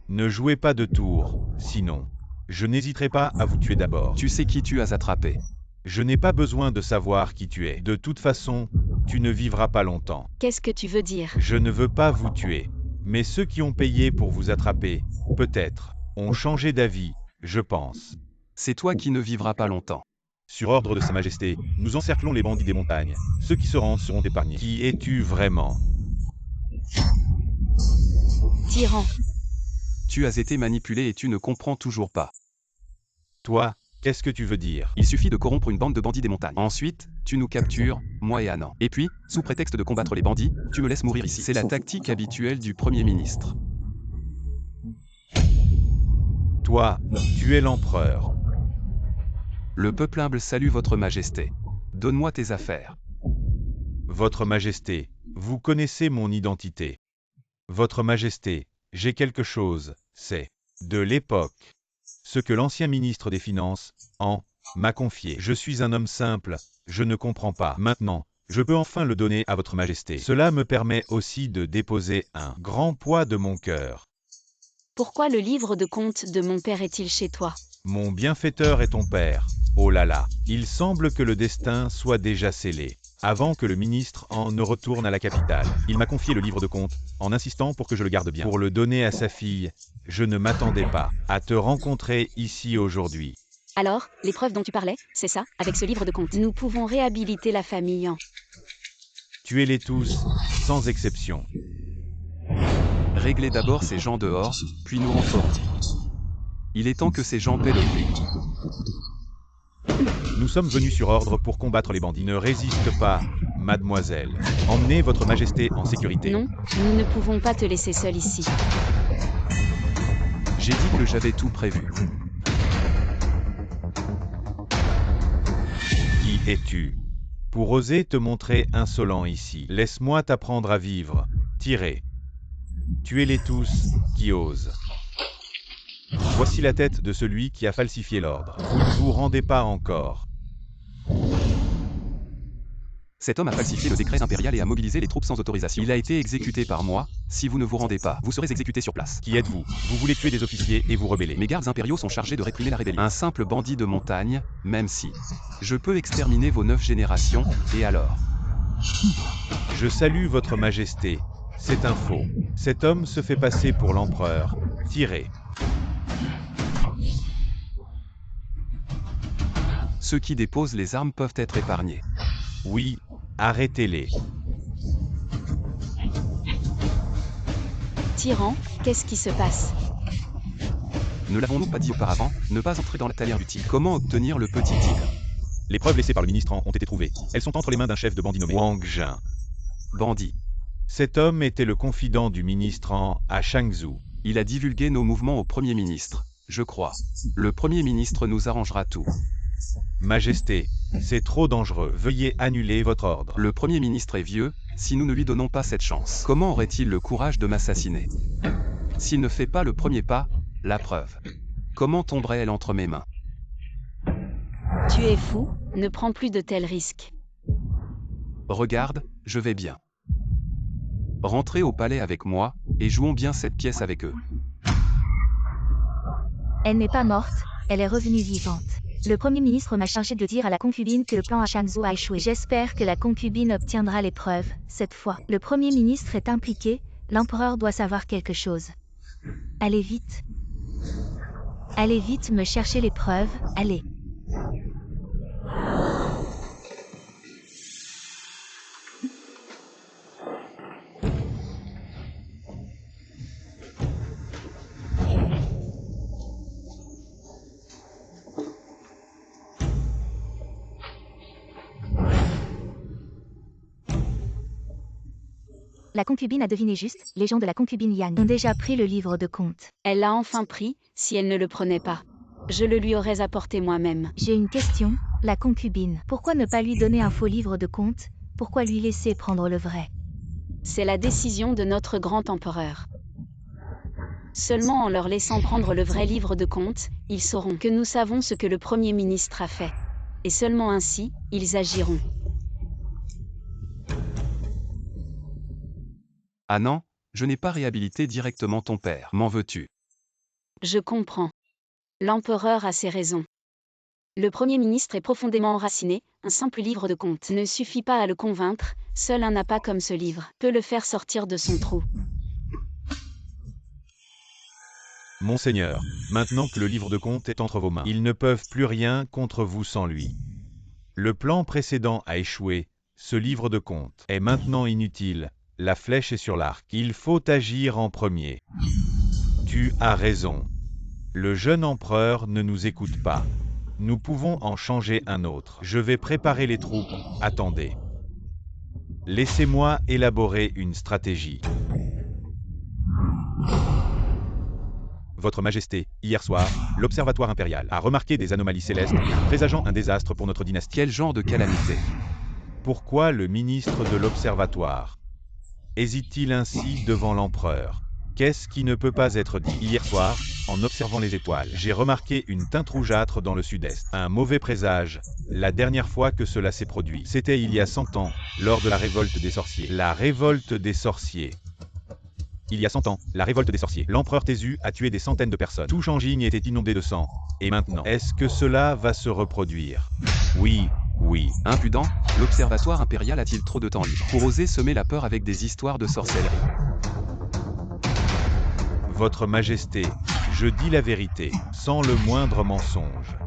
Ne jouez pas de tour, sinon, je n'hésiterai pas à vous tuer d'abord. Tu sais qui tu as attrapé. Je n'ai pas besoin de savoir qui tu es. De toute façon, tu ne vivras pas longtemps. Qu'est-ce que tu veux dire? Je ne veux pas vous tuer. Mais ceux qui ont payé pour vous attraper, peut-être, ont changé d'avis, je pense. C'est toi qui ne vivras pas longtemps. Sur ordre de Sa Majesté, nous encerclons les bandits des montagnes. Ceux qui se rendent seront épargnés. Qui es-tu vraiment? Tyran. Tu as été manipulé et tu ne comprends toujours pas. Toi, qu'est-ce que tu veux dire? Il suffit de corrompre une bande de bandits des montagnes. Ensuite, tu nous captures, moi et Annan. Et puis, sous prétexte de combattre les bandits, tu me laisses mourir ici. C'est la tactique habituelle du Premier ministre. Toi, tu es l'empereur. Le peuple humble salue votre majesté. Donne-moi tes affaires. Votre Majesté, vous connaissez mon identité. Votre Majesté, j'ai quelque chose, c'est de l'époque. ce que l'ancien ministre des Finances, m'a confié. Je suis un homme simple, je ne comprends pas. Maintenant, je peux enfin le donner à votre majesté. Cela me permet aussi de déposer un grand poids de mon cœur. Pourquoi le livre de comptes de mon père est-il chez toi? Mon bienfaiteur est ton père. Oh là là, il semble que le destin soit déjà scellé. Avant que le ministre ne retourne à la capitale, il m'a confié le livre de comptes, en insistant pour que je le garde bien. Pour le donner à sa fille, je ne m'attendais pas à te rencontrer ici aujourd'hui. Alors, l'épreuve dont tu parlais, c'est ça, avec ce livre de comptes. Nous pouvons réhabiliter la famille en... Tuez-les tous, sans exception. Réglez d'abord ces gens dehors, puis nous renforcer. Il est temps que ces gens paient le prix. Nous sommes venus sur ordre pour combattre les bandits. Ne résiste pas, mademoiselle. Emmenez votre majesté en sécurité. Non, nous ne pouvons pas te laisser seul ici. J'ai dit que j'avais tout prévu. Qui es-tu pour oser te montrer insolent ici? Laisse-moi t'apprendre à vivre. Tirez. Tuez-les tous qui osent. Voici la tête de celui qui a falsifié l'ordre. Vous ne vous rendez pas encore. Cet homme a falsifié le décret impérial et a mobilisé les troupes sans autorisation. Il a été exécuté par moi. Si vous ne vous rendez pas, vous serez exécuté sur place. Qui êtes-vous? Vous voulez tuer des officiers et vous rebeller. Mes gardes impériaux sont chargés de réprimer la rébellion. Un simple bandit de montagne, même si je peux exterminer vos 9 générations, et alors? Je salue votre majesté. C'est un faux. Cet homme se fait passer pour l'empereur. Tirez. Ceux qui déposent les armes peuvent être épargnés. Oui, arrêtez-les. Tyran, qu'est-ce qui se passe? Ne l'avons-nous pas dit auparavant, ne pas entrer dans la tanière du tigre? Comment obtenir le petit tigre? Les preuves laissées par le ministre ont été trouvées. Elles sont entre les mains d'un chef de bandit nommé Wang Jin. Bandit. Cet homme était le confident du ministre à Shangzhou. Il a divulgué nos mouvements au Premier ministre, je crois. Le Premier ministre nous arrangera tout. Majesté, c'est trop dangereux. Veuillez annuler votre ordre. Le Premier ministre est vieux, si nous ne lui donnons pas cette chance. Comment aurait-il le courage de m'assassiner? S'il ne fait pas le premier pas, la preuve. Comment tomberait-elle entre mes mains? Tu es fou, ne prends plus de tels risques. Regarde, je vais bien. Rentrez au palais avec moi, et jouons bien cette pièce avec eux. Elle n'est pas morte, elle est revenue vivante. Le Premier ministre m'a chargé de dire à la concubine que le plan à Shangzhou a échoué. J'espère que la concubine obtiendra les preuves, cette fois. Le Premier ministre est impliqué, l'empereur doit savoir quelque chose. Allez vite. Allez vite me chercher les preuves, allez. La concubine a deviné juste, les gens de la concubine Yang ont déjà pris le livre de comptes. Elle l'a enfin pris, si elle ne le prenait pas. Je le lui aurais apporté moi-même. J'ai une question, la concubine. Pourquoi ne pas lui donner un faux livre de comptes? Pourquoi lui laisser prendre le vrai? C'est la décision de notre grand empereur. Seulement en leur laissant prendre le vrai livre de comptes, ils sauront que nous savons ce que le Premier ministre a fait. Et seulement ainsi, ils agiront. Ah non, je n'ai pas réhabilité directement ton père. M'en veux-tu? Je comprends. L'empereur a ses raisons. Le Premier ministre est profondément enraciné, un simple livre de comptes ne suffit pas à le convaincre, seul un appât comme ce livre peut le faire sortir de son trou. Monseigneur, maintenant que le livre de comptes est entre vos mains, ils ne peuvent plus rien contre vous sans lui. Le plan précédent a échoué, ce livre de comptes est maintenant inutile, la flèche est sur l'arc. Il faut agir en premier. Tu as raison. Le jeune empereur ne nous écoute pas. Nous pouvons en changer un autre. Je vais préparer les troupes, attendez. Laissez-moi élaborer une stratégie. Votre Majesté, hier soir, l'Observatoire impérial a remarqué des anomalies célestes, présageant un désastre pour notre dynastie. Quel genre de calamité? Pourquoi le ministre de l'Observatoire hésite-t-il ainsi devant l'empereur? Qu'est-ce qui ne peut pas être dit? Hier soir, en observant les étoiles, j'ai remarqué une teinte rougeâtre dans le sud-est. Un mauvais présage. La dernière fois que cela s'est produit, c'était il y a 100 ans, lors de la révolte des sorciers. La révolte des sorciers. Il y a 100 ans, la révolte des sorciers. L'empereur Tésu a tué des centaines de personnes. Tout Changjing était inondé de sang. Et maintenant, est-ce que cela va se reproduire? Oui, oui. Impudent, l'Observatoire impérial a-t-il trop de temps libre pour oser semer la peur avec des histoires de sorcellerie? Votre Majesté, je dis la vérité, sans le moindre mensonge.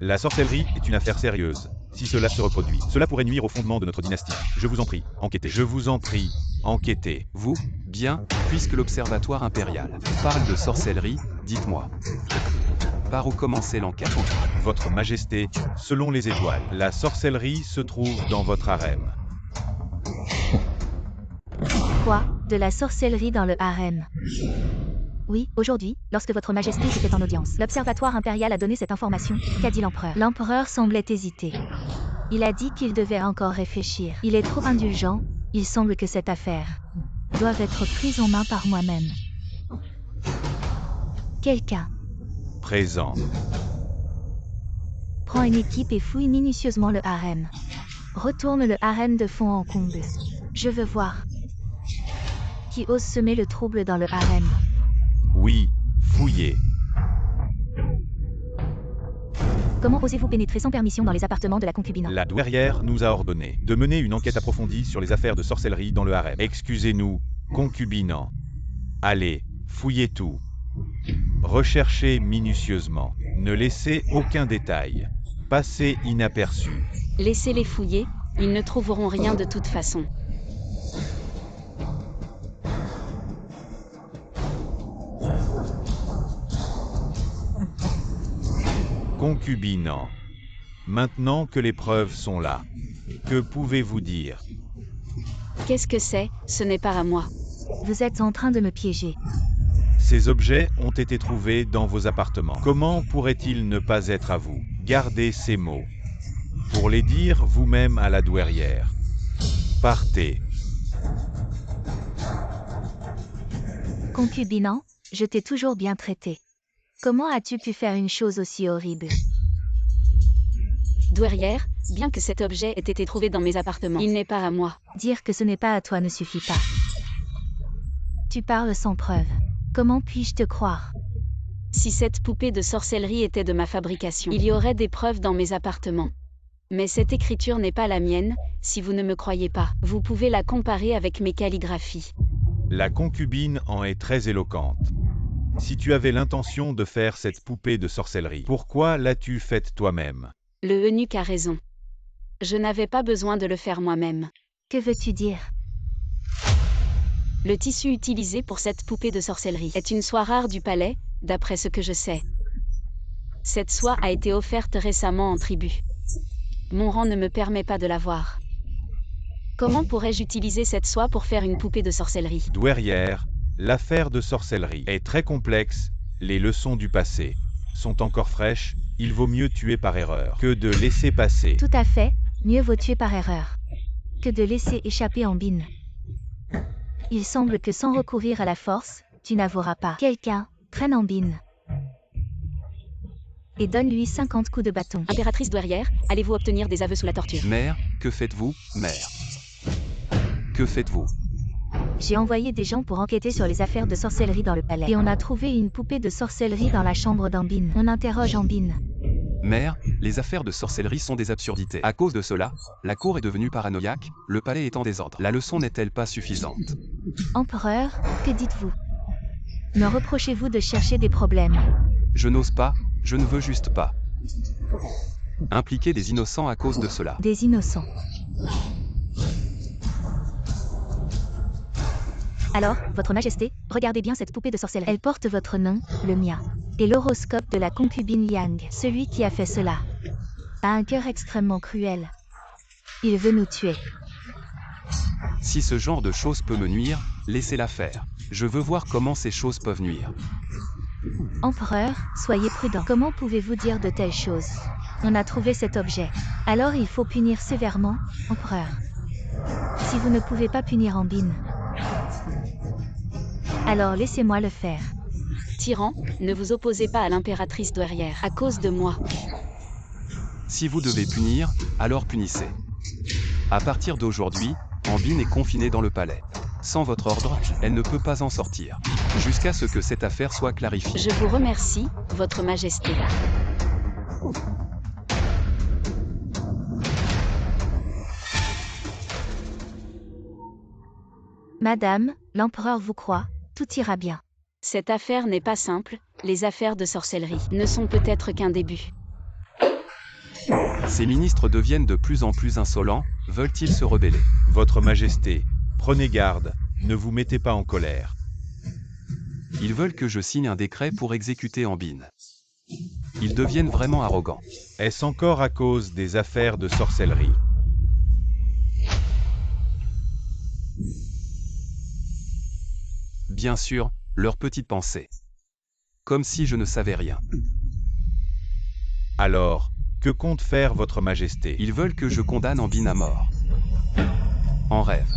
La sorcellerie est une affaire sérieuse. Si cela se reproduit, cela pourrait nuire au fondement de notre dynastie. Je vous en prie, enquêtez. Je vous en prie, enquêtez. Vous, bien, puisque l'Observatoire impérial parle de sorcellerie, dites-moi. Par où commencer l'enquête? Votre Majesté, selon les étoiles, la sorcellerie se trouve dans votre harem. Quoi? De la sorcellerie dans le harem? Oui, aujourd'hui, lorsque votre Majesté était en audience, l'Observatoire impérial a donné cette information. Qu'a dit l'empereur? L'empereur semblait hésiter. Il a dit qu'il devait encore réfléchir. Il est trop indulgent. Il semble que cette affaire doit être prise en main par moi-même. Quelqu'un Présent. prend une équipe et fouille minutieusement le harem. Retourne le harem de fond en comble. Je veux voir qui ose semer le trouble dans le harem. Oui, fouillez. Comment osez-vous pénétrer sans permission dans les appartements de la concubine? La douairière nous a ordonné de mener une enquête approfondie sur les affaires de sorcellerie dans le harem. Excusez-nous, concubinant. Allez, fouillez tout. Recherchez minutieusement. Ne laissez aucun détail. Passez inaperçu. Laissez-les fouiller, ils ne trouveront rien de toute façon. Concubinant. Maintenant que les preuves sont là, que pouvez-vous dire? Qu'est-ce que c'est? Ce n'est pas à moi. Vous êtes en train de me piéger. Ces objets ont été trouvés dans vos appartements. Comment pourraient-ils ne pas être à vous? Gardez ces mots pour les dire vous-même à la douairière. Partez. Concubinant, je t'ai toujours bien traité. Comment as-tu pu faire une chose aussi horrible? Douairière, bien que cet objet ait été trouvé dans mes appartements, il n'est pas à moi. Dire que ce n'est pas à toi ne suffit pas. Tu parles sans preuve. Comment puis-je te croire? Si cette poupée de sorcellerie était de ma fabrication, il y aurait des preuves dans mes appartements. Mais cette écriture n'est pas la mienne, si vous ne me croyez pas. Vous pouvez la comparer avec mes calligraphies. La concubine en est très éloquente. Si tu avais l'intention de faire cette poupée de sorcellerie, pourquoi l'as-tu faite toi-même? Le eunuque a raison. Je n'avais pas besoin de le faire moi-même. Que veux-tu dire? Le tissu utilisé pour cette poupée de sorcellerie est une soie rare du palais, d'après ce que je sais. Cette soie a été offerte récemment en tribut. Mon rang ne me permet pas de l'avoir. Comment pourrais-je utiliser cette soie pour faire une poupée de sorcellerie? Douairière, l'affaire de sorcellerie est très complexe, les leçons du passé sont encore fraîches, il vaut mieux tuer par erreur que de laisser passer. Tout à fait, mieux vaut tuer par erreur que de laisser échapper en bine. Il semble que sans recourir à la force, tu n'avoueras pas. Quelqu'un traîne en bine et donne-lui 50 coups de bâton. Impératrice douairière, allez-vous obtenir des aveux sous la torture? Mère, que faites-vous, mère? Que faites-vous? J'ai envoyé des gens pour enquêter sur les affaires de sorcellerie dans le palais. Et on a trouvé une poupée de sorcellerie dans la chambre d'Ambine. On interroge Ambine. Mère, les affaires de sorcellerie sont des absurdités. À cause de cela, la cour est devenue paranoïaque, le palais est en désordre. La leçon n'est-elle pas suffisante? Empereur, que dites-vous? Me reprochez-vous de chercher des problèmes? Je n'ose pas, je ne veux juste pas impliquer des innocents à cause de cela. Des innocents. Alors, votre Majesté, regardez bien cette poupée de sorcellerie. Elle porte votre nom, le mien, et l'horoscope de la concubine Yang. Celui qui a fait cela a un cœur extrêmement cruel. Il veut nous tuer. Si ce genre de choses peut me nuire, laissez-la faire. Je veux voir comment ces choses peuvent nuire. Empereur, soyez prudent. Comment pouvez-vous dire de telles choses? On a trouvé cet objet. Alors il faut punir sévèrement, empereur. Si vous ne pouvez pas punir Ambine, Alors laissez-moi le faire. Tyran, ne vous opposez pas à l'impératrice douairière, à cause de moi. Si vous devez punir, alors punissez. À partir d'aujourd'hui, Ambine est confinée dans le palais. Sans votre ordre, elle ne peut pas en sortir. Jusqu'à ce que cette affaire soit clarifiée. Je vous remercie, Votre Majesté. Madame, l'empereur vous croit, tout ira bien. Cette affaire n'est pas simple, les affaires de sorcellerie ne sont peut-être qu'un début. Ces ministres deviennent de plus en plus insolents, veulent-ils se rebeller? Votre Majesté, prenez garde, ne vous mettez pas en colère. Ils veulent que je signe un décret pour exécuter Ambine. Ils deviennent vraiment arrogants. Est-ce encore à cause des affaires de sorcellerie? Bien sûr, leur petite pensée. Comme si je ne savais rien. Alors, que compte faire Votre Majesté? Ils veulent que je condamne Ambine à mort. En rêve.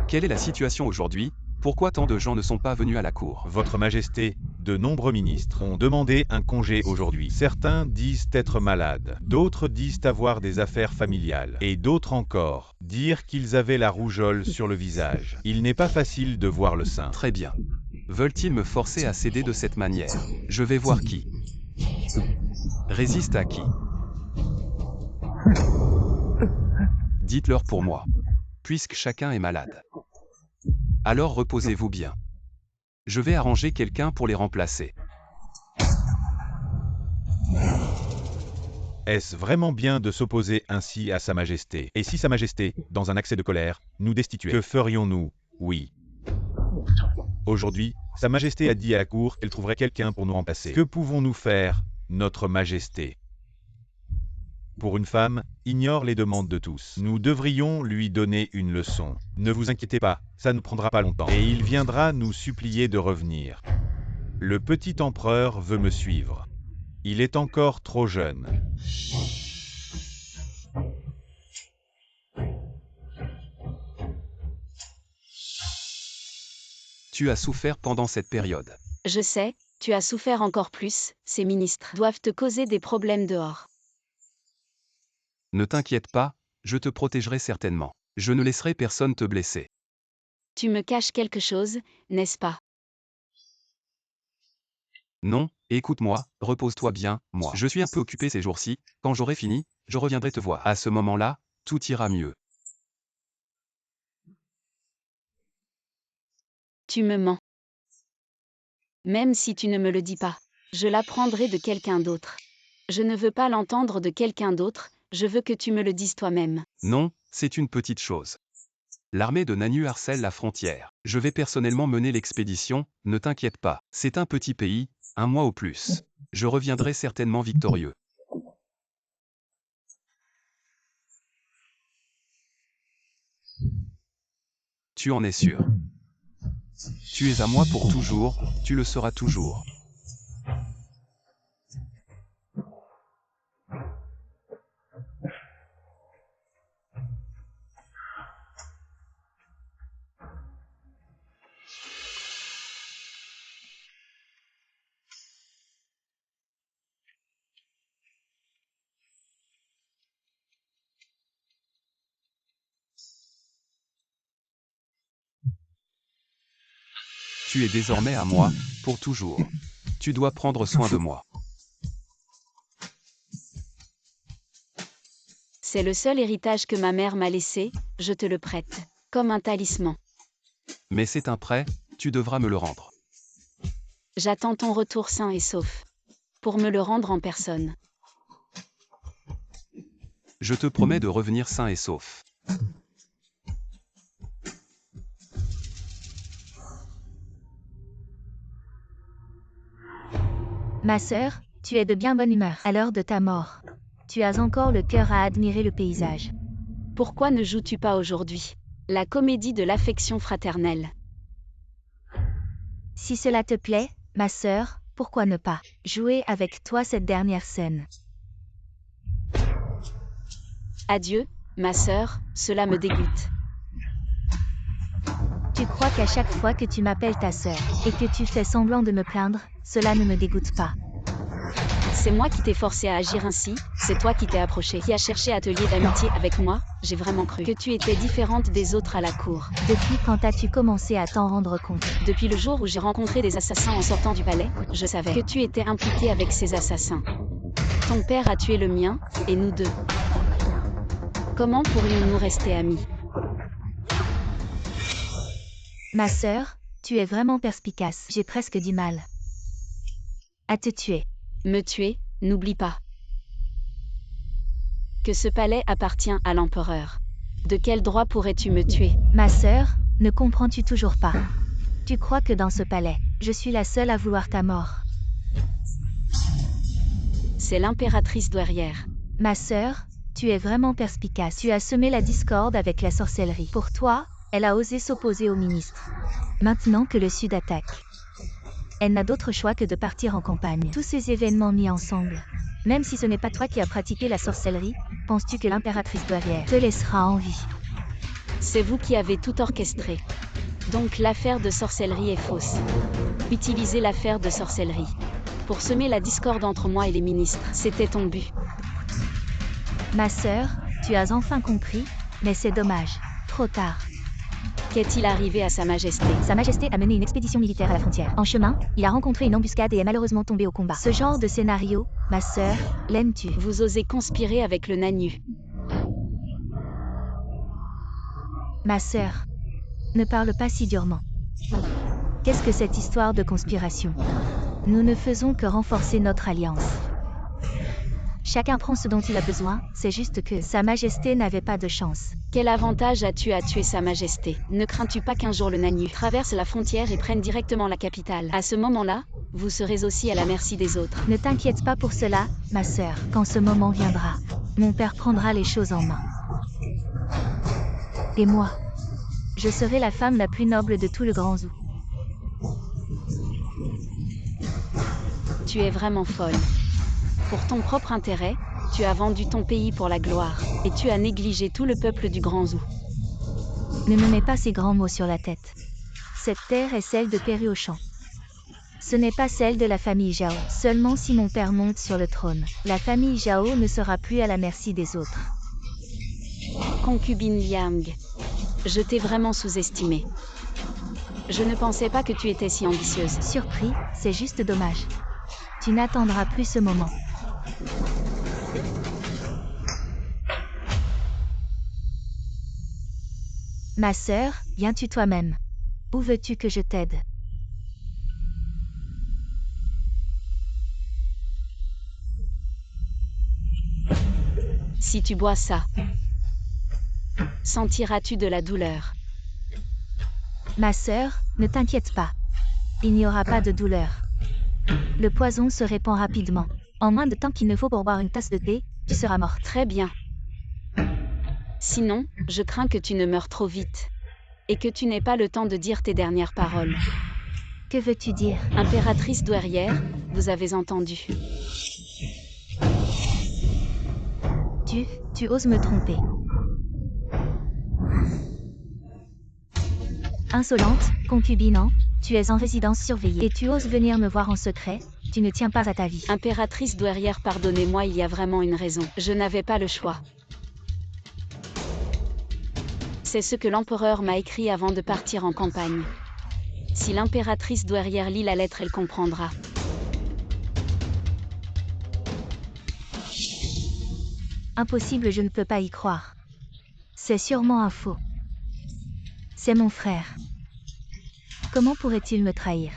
Quelle est la situation aujourd'hui? Pourquoi tant de gens ne sont pas venus à la cour? Votre Majesté, de nombreux ministres ont demandé un congé aujourd'hui. Certains disent être malades, d'autres disent avoir des affaires familiales, et d'autres encore dire qu'ils avaient la rougeole sur le visage. Il n'est pas facile de voir le sein. Très bien. Veulent-ils me forcer à céder de cette manière? Je vais voir qui. Résiste à qui? Dites-leur pour moi. Puisque chacun est malade. Alors reposez-vous bien. Je vais arranger quelqu'un pour les remplacer. Est-ce vraiment bien de s'opposer ainsi à Sa Majesté? Et si Sa Majesté, dans un accès de colère, nous destituait? Que ferions-nous? Oui. Aujourd'hui, Sa Majesté a dit à la cour qu'elle trouverait quelqu'un pour nous remplacer. Que pouvons-nous faire, Notre Majesté? Pour une femme, ignore les demandes de tous. Nous devrions lui donner une leçon. Ne vous inquiétez pas, ça ne prendra pas longtemps. Et il viendra nous supplier de revenir. Le petit empereur veut me suivre. Il est encore trop jeune. Tu as souffert pendant cette période. Je sais, tu as souffert encore plus, ces ministres doivent te causer des problèmes dehors. Ne t'inquiète pas, je te protégerai certainement. Je ne laisserai personne te blesser. Tu me caches quelque chose, n'est-ce pas? Non, écoute-moi, repose-toi bien, moi. Je suis un peu occupé ces jours-ci, quand j'aurai fini, je reviendrai te voir. À ce moment-là, tout ira mieux. Tu me mens. Même si tu ne me le dis pas, je l'apprendrai de quelqu'un d'autre. Je ne veux pas l'entendre de quelqu'un d'autre, je veux que tu me le dises toi-même. Non, c'est une petite chose. L'armée de Nanu harcèle la frontière. Je vais personnellement mener l'expédition, ne t'inquiète pas. C'est un petit pays, un mois au plus. Je reviendrai certainement victorieux. Tu en es sûr. Tu es à moi pour toujours, tu le seras toujours. Tu es désormais à moi, pour toujours. Tu dois prendre soin de moi. C'est le seul héritage que ma mère m'a laissé, je te le prête, comme un talisman. Mais c'est un prêt, tu devras me le rendre. J'attends ton retour sain et sauf. Pour me le rendre en personne. Je te promets de revenir sain et sauf. Ma sœur, tu es de bien bonne humeur à l'heure de ta mort. Tu as encore le cœur à admirer le paysage. Pourquoi ne joues-tu pas aujourd'hui? La comédie de l'affection fraternelle. Si cela te plaît, ma sœur, pourquoi ne pas jouer avec toi cette dernière scène? Adieu, ma sœur, cela me dégoûte. Tu crois qu'à chaque fois que tu m'appelles ta sœur, et que tu fais semblant de me plaindre, cela ne me dégoûte pas. C'est moi qui t'ai forcé à agir ainsi, c'est toi qui t'es approché, qui a cherché à te lier d'amitié avec moi, j'ai vraiment cru que tu étais différente des autres à la cour. Depuis quand as-tu commencé à t'en rendre compte? Depuis le jour où j'ai rencontré des assassins en sortant du palais, je savais que tu étais impliqué avec ces assassins. Ton père a tué le mien, et nous deux. Comment pourrions-nous rester amis? Ma sœur, tu es vraiment perspicace. J'ai presque du mal à te tuer. Me tuer, n'oublie pas que ce palais appartient à l'empereur. De quel droit pourrais-tu me tuer? Ma sœur, ne comprends-tu toujours pas? Tu crois que dans ce palais, je suis la seule à vouloir ta mort? C'est l'impératrice douairière. Ma sœur, tu es vraiment perspicace. Tu as semé la discorde avec la sorcellerie. Pour toi, elle a osé s'opposer au ministre. Maintenant que le Sud attaque, elle n'a d'autre choix que de partir en campagne. Tous ces événements mis ensemble, même si ce n'est pas toi qui as pratiqué la sorcellerie, penses-tu que l'impératrice douairière te laissera en vie? C'est vous qui avez tout orchestré. Donc l'affaire de sorcellerie est fausse. Utiliser l'affaire de sorcellerie pour semer la discorde entre moi et les ministres, c'était ton but. Ma sœur, tu as enfin compris, mais c'est dommage. Trop tard. Qu'est-il arrivé à Sa Majesté? Sa Majesté a mené une expédition militaire à la frontière. En chemin, il a rencontré une embuscade et est malheureusement tombé au combat. Ce genre de scénario, ma sœur, l'aimes-tu? Vous osez conspirer avec le Nanu. Ma sœur, ne parle pas si durement. Qu'est-ce que cette histoire de conspiration? Nous ne faisons que renforcer notre alliance. Chacun prend ce dont il a besoin, c'est juste que Sa Majesté n'avait pas de chance. Quel avantage as-tu à tuer Sa Majesté? Ne crains-tu pas qu'un jour le Nanu traverse la frontière et prenne directement la capitale? À ce moment-là, vous serez aussi à la merci des autres. Ne t'inquiète pas pour cela, ma sœur. Quand ce moment viendra, mon père prendra les choses en main. Et moi, je serai la femme la plus noble de tout le Grand Zoo. Tu es vraiment folle. Pour ton propre intérêt, tu as vendu ton pays pour la gloire, et tu as négligé tout le peuple du Grand Zoo. Ne me mets pas ces grands mots sur la tête. Cette terre est celle de Péry-au-Champ. Ce n'est pas celle de la famille Zhao. Seulement si mon père monte sur le trône, la famille Zhao ne sera plus à la merci des autres. Concubine Liang, je t'ai vraiment sous-estimé. Je ne pensais pas que tu étais si ambitieuse. Surpris, c'est juste dommage. Tu n'attendras plus ce moment. Ma sœur, viens-tu toi-même? Où veux-tu que je t'aide? Si tu bois ça, sentiras-tu de la douleur? Ma sœur, ne t'inquiète pas. Il n'y aura pas de douleur. Le poison se répand rapidement. En moins de temps qu'il ne faut pour boire une tasse de thé, tu seras morte. Très bien. Sinon, je crains que tu ne meures trop vite. Et que tu n'aies pas le temps de dire tes dernières paroles. Que veux-tu dire? Impératrice douairière, vous avez entendu. Tu oses me tromper. Insolente, concubine, tu es en résidence surveillée et tu oses venir me voir en secret, tu ne tiens pas à ta vie. Impératrice douairière, pardonnez-moi, il y a vraiment une raison. Je n'avais pas le choix. C'est ce que l'empereur m'a écrit avant de partir en campagne. Si l'impératrice douairière lit la lettre, elle comprendra. Impossible, je ne peux pas y croire. C'est sûrement un faux. C'est mon frère. Comment pourrait-il me trahir?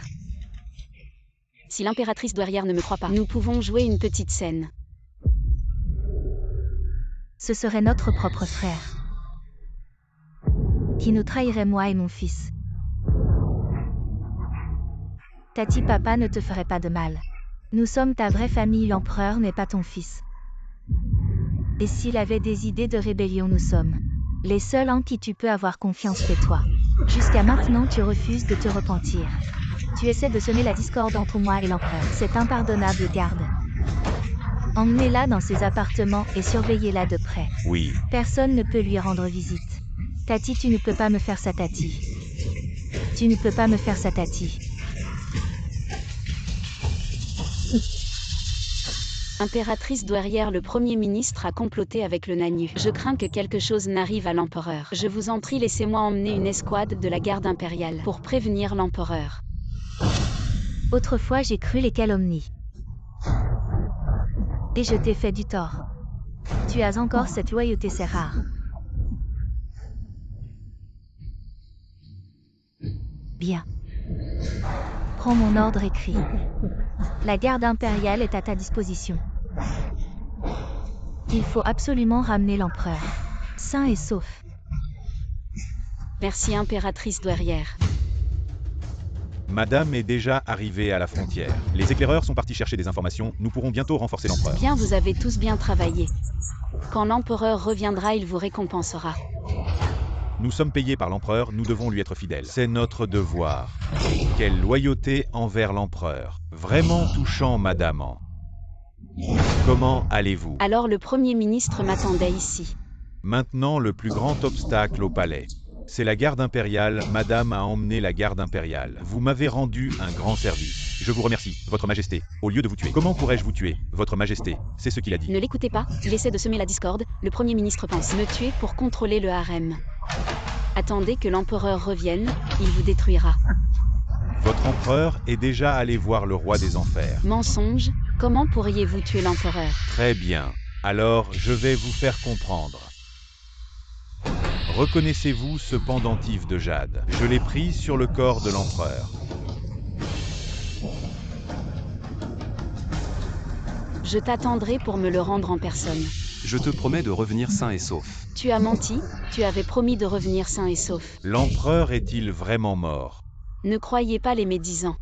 Si l'impératrice douairière ne me croit pas, nous pouvons jouer une petite scène. Ce serait notre propre frère qui nous trahirait, moi et mon fils. Tati papa ne te ferait pas de mal. Nous sommes ta vraie famille, l'empereur n'est pas ton fils. Et s'il avait des idées de rébellion, nous sommes les seuls en qui tu peux avoir confiance, c'est toi. Jusqu'à maintenant, tu refuses de te repentir. Tu essaies de semer la discorde entre moi et l'empereur. C'est impardonnable, garde. Emmenez-la dans ses appartements et surveillez-la de près. Oui. Personne ne peut lui rendre visite. Tati, tu ne peux pas me faire ça, Tati. Tu ne peux pas me faire ça, Tati. Impératrice douairière, le Premier ministre a comploté avec le Nanu. Je crains que quelque chose n'arrive à l'empereur. Je vous en prie, laissez-moi emmener une escouade de la garde impériale pour prévenir l'empereur. Autrefois j'ai cru les calomnies. Et je t'ai fait du tort. Tu as encore cette loyauté, c'est rare. Bien. Prends mon ordre écrit. La garde impériale est à ta disposition. Il faut absolument ramener l'empereur, sain et sauf. Merci, impératrice douairière. Madame est déjà arrivée à la frontière. Les éclaireurs sont partis chercher des informations, nous pourrons bientôt renforcer l'empereur. Bien, vous avez tous bien travaillé. Quand l'empereur reviendra, il vous récompensera. Nous sommes payés par l'empereur, nous devons lui être fidèles. C'est notre devoir. Quelle loyauté envers l'empereur. Vraiment touchant, madame. Comment allez-vous? Alors le Premier ministre m'attendait ici. Maintenant, le plus grand obstacle au palais. C'est la garde impériale, madame a emmené la garde impériale. Vous m'avez rendu un grand service. Je vous remercie, votre majesté, au lieu de vous tuer. Comment pourrais-je vous tuer, votre majesté? C'est ce qu'il a dit. Ne l'écoutez pas, il essaie de semer la discorde. Le Premier ministre pense me tuer pour contrôler le harem. Attendez que l'empereur revienne, il vous détruira. Votre empereur est déjà allé voir le roi des enfers. Mensonge, comment pourriez-vous tuer l'empereur? Très bien. Alors, je vais vous faire comprendre. Reconnaissez-vous ce pendentif de jade? Je l'ai pris sur le corps de l'empereur. Je t'attendrai pour me le rendre en personne. Je te promets de revenir sain et sauf. Tu as menti, tu avais promis de revenir sain et sauf. L'empereur est-il vraiment mort? Ne croyez pas les médisants.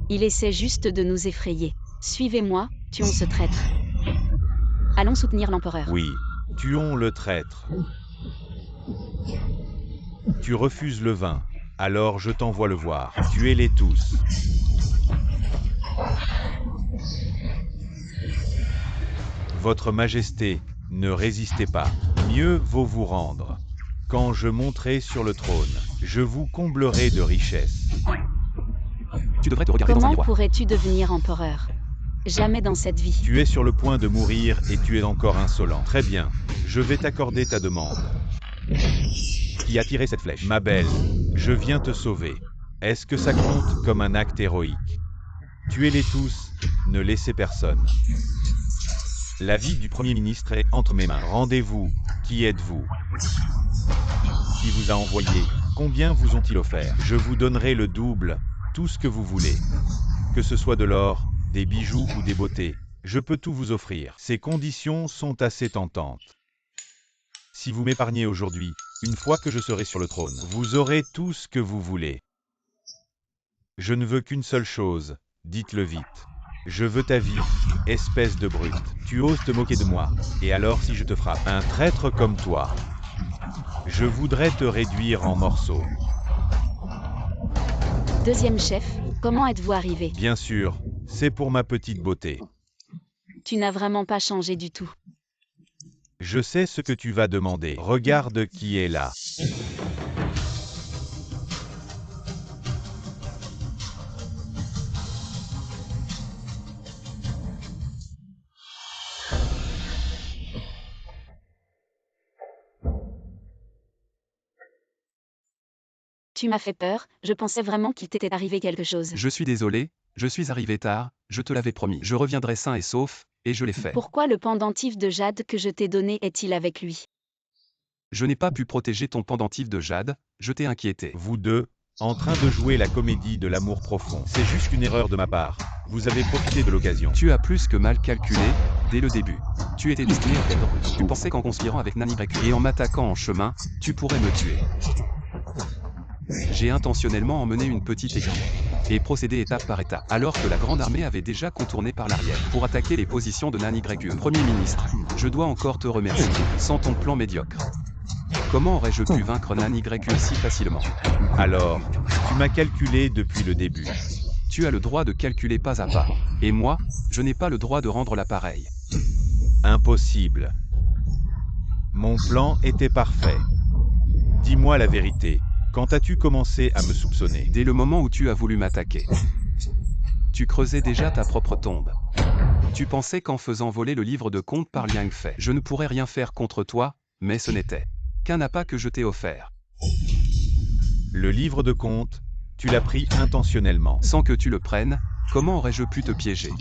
Il essaie juste de nous effrayer. Suivez-moi, tuons ce traître. Allons soutenir l'empereur. Oui, tuons le traître. Tu refuses le vin, alors je t'envoie le voir. Tuez-les tous. Votre Majesté, ne résistez pas. Mieux vaut vous rendre. Quand je monterai sur le trône, je vous comblerai de richesses. Tu devrais te regarder dans un Comment miroir. pourrais-tu devenir empereur? Jamais dans cette vie. Tu es sur le point de mourir et tu es encore insolent. Très bien, je vais t'accorder ta demande. Qui a tiré cette flèche? Ma belle, je viens te sauver. Est-ce que ça compte comme un acte héroïque? Tuez-les tous, ne laissez personne. La vie du Premier ministre est entre mes mains. Rendez-vous, qui êtes-vous? Qui vous a envoyé? Combien vous ont-ils offert? Je vous donnerai le double, tout ce que vous voulez. Que ce soit de l'or, des bijoux ou des beautés, je peux tout vous offrir. Ces conditions sont assez tentantes. Si vous m'épargnez aujourd'hui, une fois que je serai sur le trône, vous aurez tout ce que vous voulez. Je ne veux qu'une seule chose, dites-le vite. Je veux ta vie, espèce de brute. Tu oses te moquer de moi, et alors si je te frappe, un traître comme toi, je voudrais te réduire en morceaux. Deuxième chef, comment êtes-vous arrivé? Bien sûr, c'est pour ma petite beauté. Tu n'as vraiment pas changé du tout. Je sais ce que tu vas demander. Regarde qui est là. Tu m'as fait peur, je pensais vraiment qu'il t'était arrivé quelque chose. Je suis désolé, je suis arrivé tard, je te l'avais promis. Je reviendrai sain et sauf, et je l'ai fait. Pourquoi le pendentif de jade que je t'ai donné est-il avec lui? Je n'ai pas pu protéger ton pendentif de jade, je t'ai inquiété. Vous deux, en train de jouer la comédie de l'amour profond. C'est juste une erreur de ma part. Vous avez profité de l'occasion. Tu as plus que mal calculé, dès le début. Tu étais destiné à perdre. Tu pensais qu'en conspirant avec Nani Grek et en m'attaquant en chemin, tu pourrais me tuer. J'ai intentionnellement emmené une petite équipe et procédé étape par étape, alors que la grande armée avait déjà contourné par l'arrière pour attaquer les positions de Nani Grek. Premier ministre, je dois encore te remercier. Sans ton plan médiocre, comment aurais-je pu vaincre Nani Grek si facilement? Alors, tu m'as calculé depuis le début. Tu as le droit de calculer pas à pas, et moi, je n'ai pas le droit de rendre l'appareil. Impossible. Mon plan était parfait. Dis-moi la vérité. Quand as-tu commencé à me soupçonner? Dès le moment où tu as voulu m'attaquer. Tu creusais déjà ta propre tombe. Tu pensais qu'en faisant voler le livre de comptes par Liang Fei, je ne pourrais rien faire contre toi, mais ce n'était qu'un appât que je t'ai offert. Le livre de comptes, tu l'as pris intentionnellement. Sans que tu le prennes, comment aurais-je pu te piéger?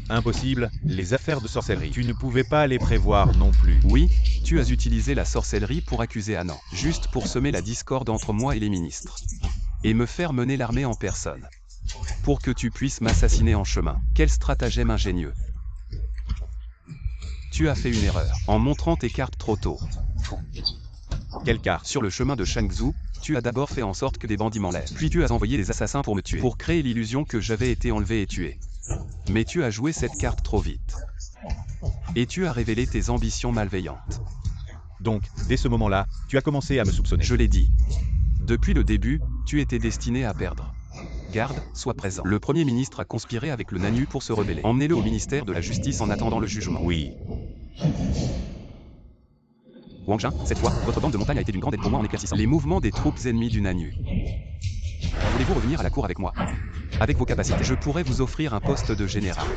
Impossible, les affaires de sorcellerie. Tu ne pouvais pas les prévoir non plus. Oui, tu as utilisé la sorcellerie pour accuser Anan, juste pour semer la discorde entre moi et les ministres. Et me faire mener l'armée en personne. Pour que tu puisses m'assassiner en chemin. Quel stratagème ingénieux. Tu as fait une erreur, en montrant tes cartes trop tôt. Quelle carte? Sur le chemin de Shangzhou, tu as d'abord fait en sorte que des bandits m'enlèvent. Puis tu as envoyé des assassins pour me tuer. Pour créer l'illusion que j'avais été enlevé et tué. Mais tu as joué cette carte trop vite. Et tu as révélé tes ambitions malveillantes. Donc, dès ce moment-là, tu as commencé à me soupçonner. Je l'ai dit. Depuis le début, tu étais destiné à perdre. Garde, sois présent. Le Premier ministre a conspiré avec le Nanu pour se rebeller. Emmenez-le au ministère de la Justice en attendant le jugement. Oui. Wang Jin, cette fois, votre bande de montagne a été d'une grande aide pour moi en éclaircissant les mouvements des troupes ennemies du Nanu. Voulez-vous revenir à la cour avec moi? Avec vos capacités, je pourrais vous offrir un poste de général.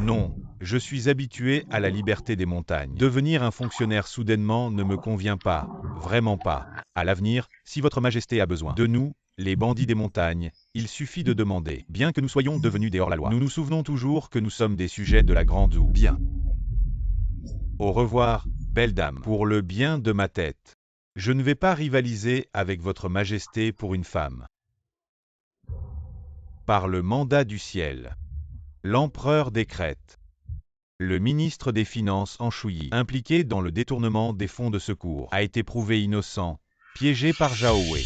Non, je suis habitué à la liberté des montagnes. Devenir un fonctionnaire soudainement ne me convient pas, vraiment pas. À l'avenir, si votre majesté a besoin de nous, les bandits des montagnes, il suffit de demander. Bien que nous soyons devenus des hors-la-loi, nous nous souvenons toujours que nous sommes des sujets de la Grande Zhou. Bien. Au revoir, belle dame, pour le bien de ma tête. Je ne vais pas rivaliser avec votre majesté pour une femme. Par le mandat du ciel. L'empereur décrète. Le ministre des Finances Anshuyi, impliqué dans le détournement des fonds de secours, a été prouvé innocent, piégé par Zhao Wei.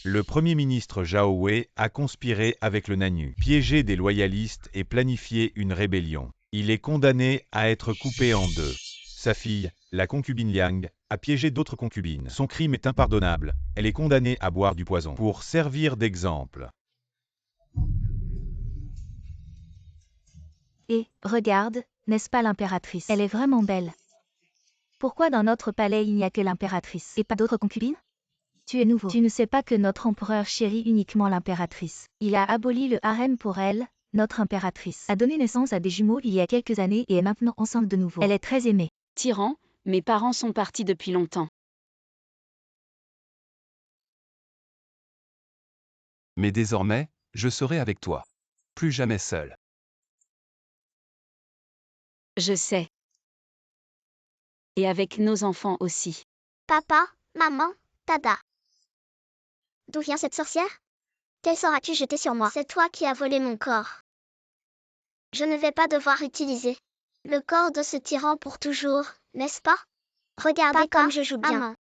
Le Premier ministre Zhao Wei a conspiré avec le Nanu, piégé des loyalistes et planifié une rébellion. Il est condamné à être coupé en deux. Sa fille, la concubine Liang, a piégé d'autres concubines. Son crime est impardonnable. Elle est condamnée à boire du poison. Pour servir d'exemple. Et, regarde, n'est-ce pas l'impératrice? Elle est vraiment belle. Pourquoi dans notre palais il n'y a que l'impératrice et pas d'autres concubines? Tu es nouveau. Tu ne sais pas que notre empereur chérit uniquement l'impératrice. Il a aboli le harem pour elle, notre impératrice. A donné naissance à des jumeaux il y a quelques années et est maintenant enceinte de nouveau. Elle est très aimée. Tyran, mes parents sont partis depuis longtemps. Mais désormais, je serai avec toi. Plus jamais seul. Je sais. Et avec nos enfants aussi. Papa, maman, Dada. D'où vient cette sorcière? Quel sort as-tu jeté sur moi? C'est toi qui as volé mon corps. Je ne vais pas devoir utiliser le corps de ce tyran pour toujours, n'est-ce pas? Regardez comme je joue bien. Maman,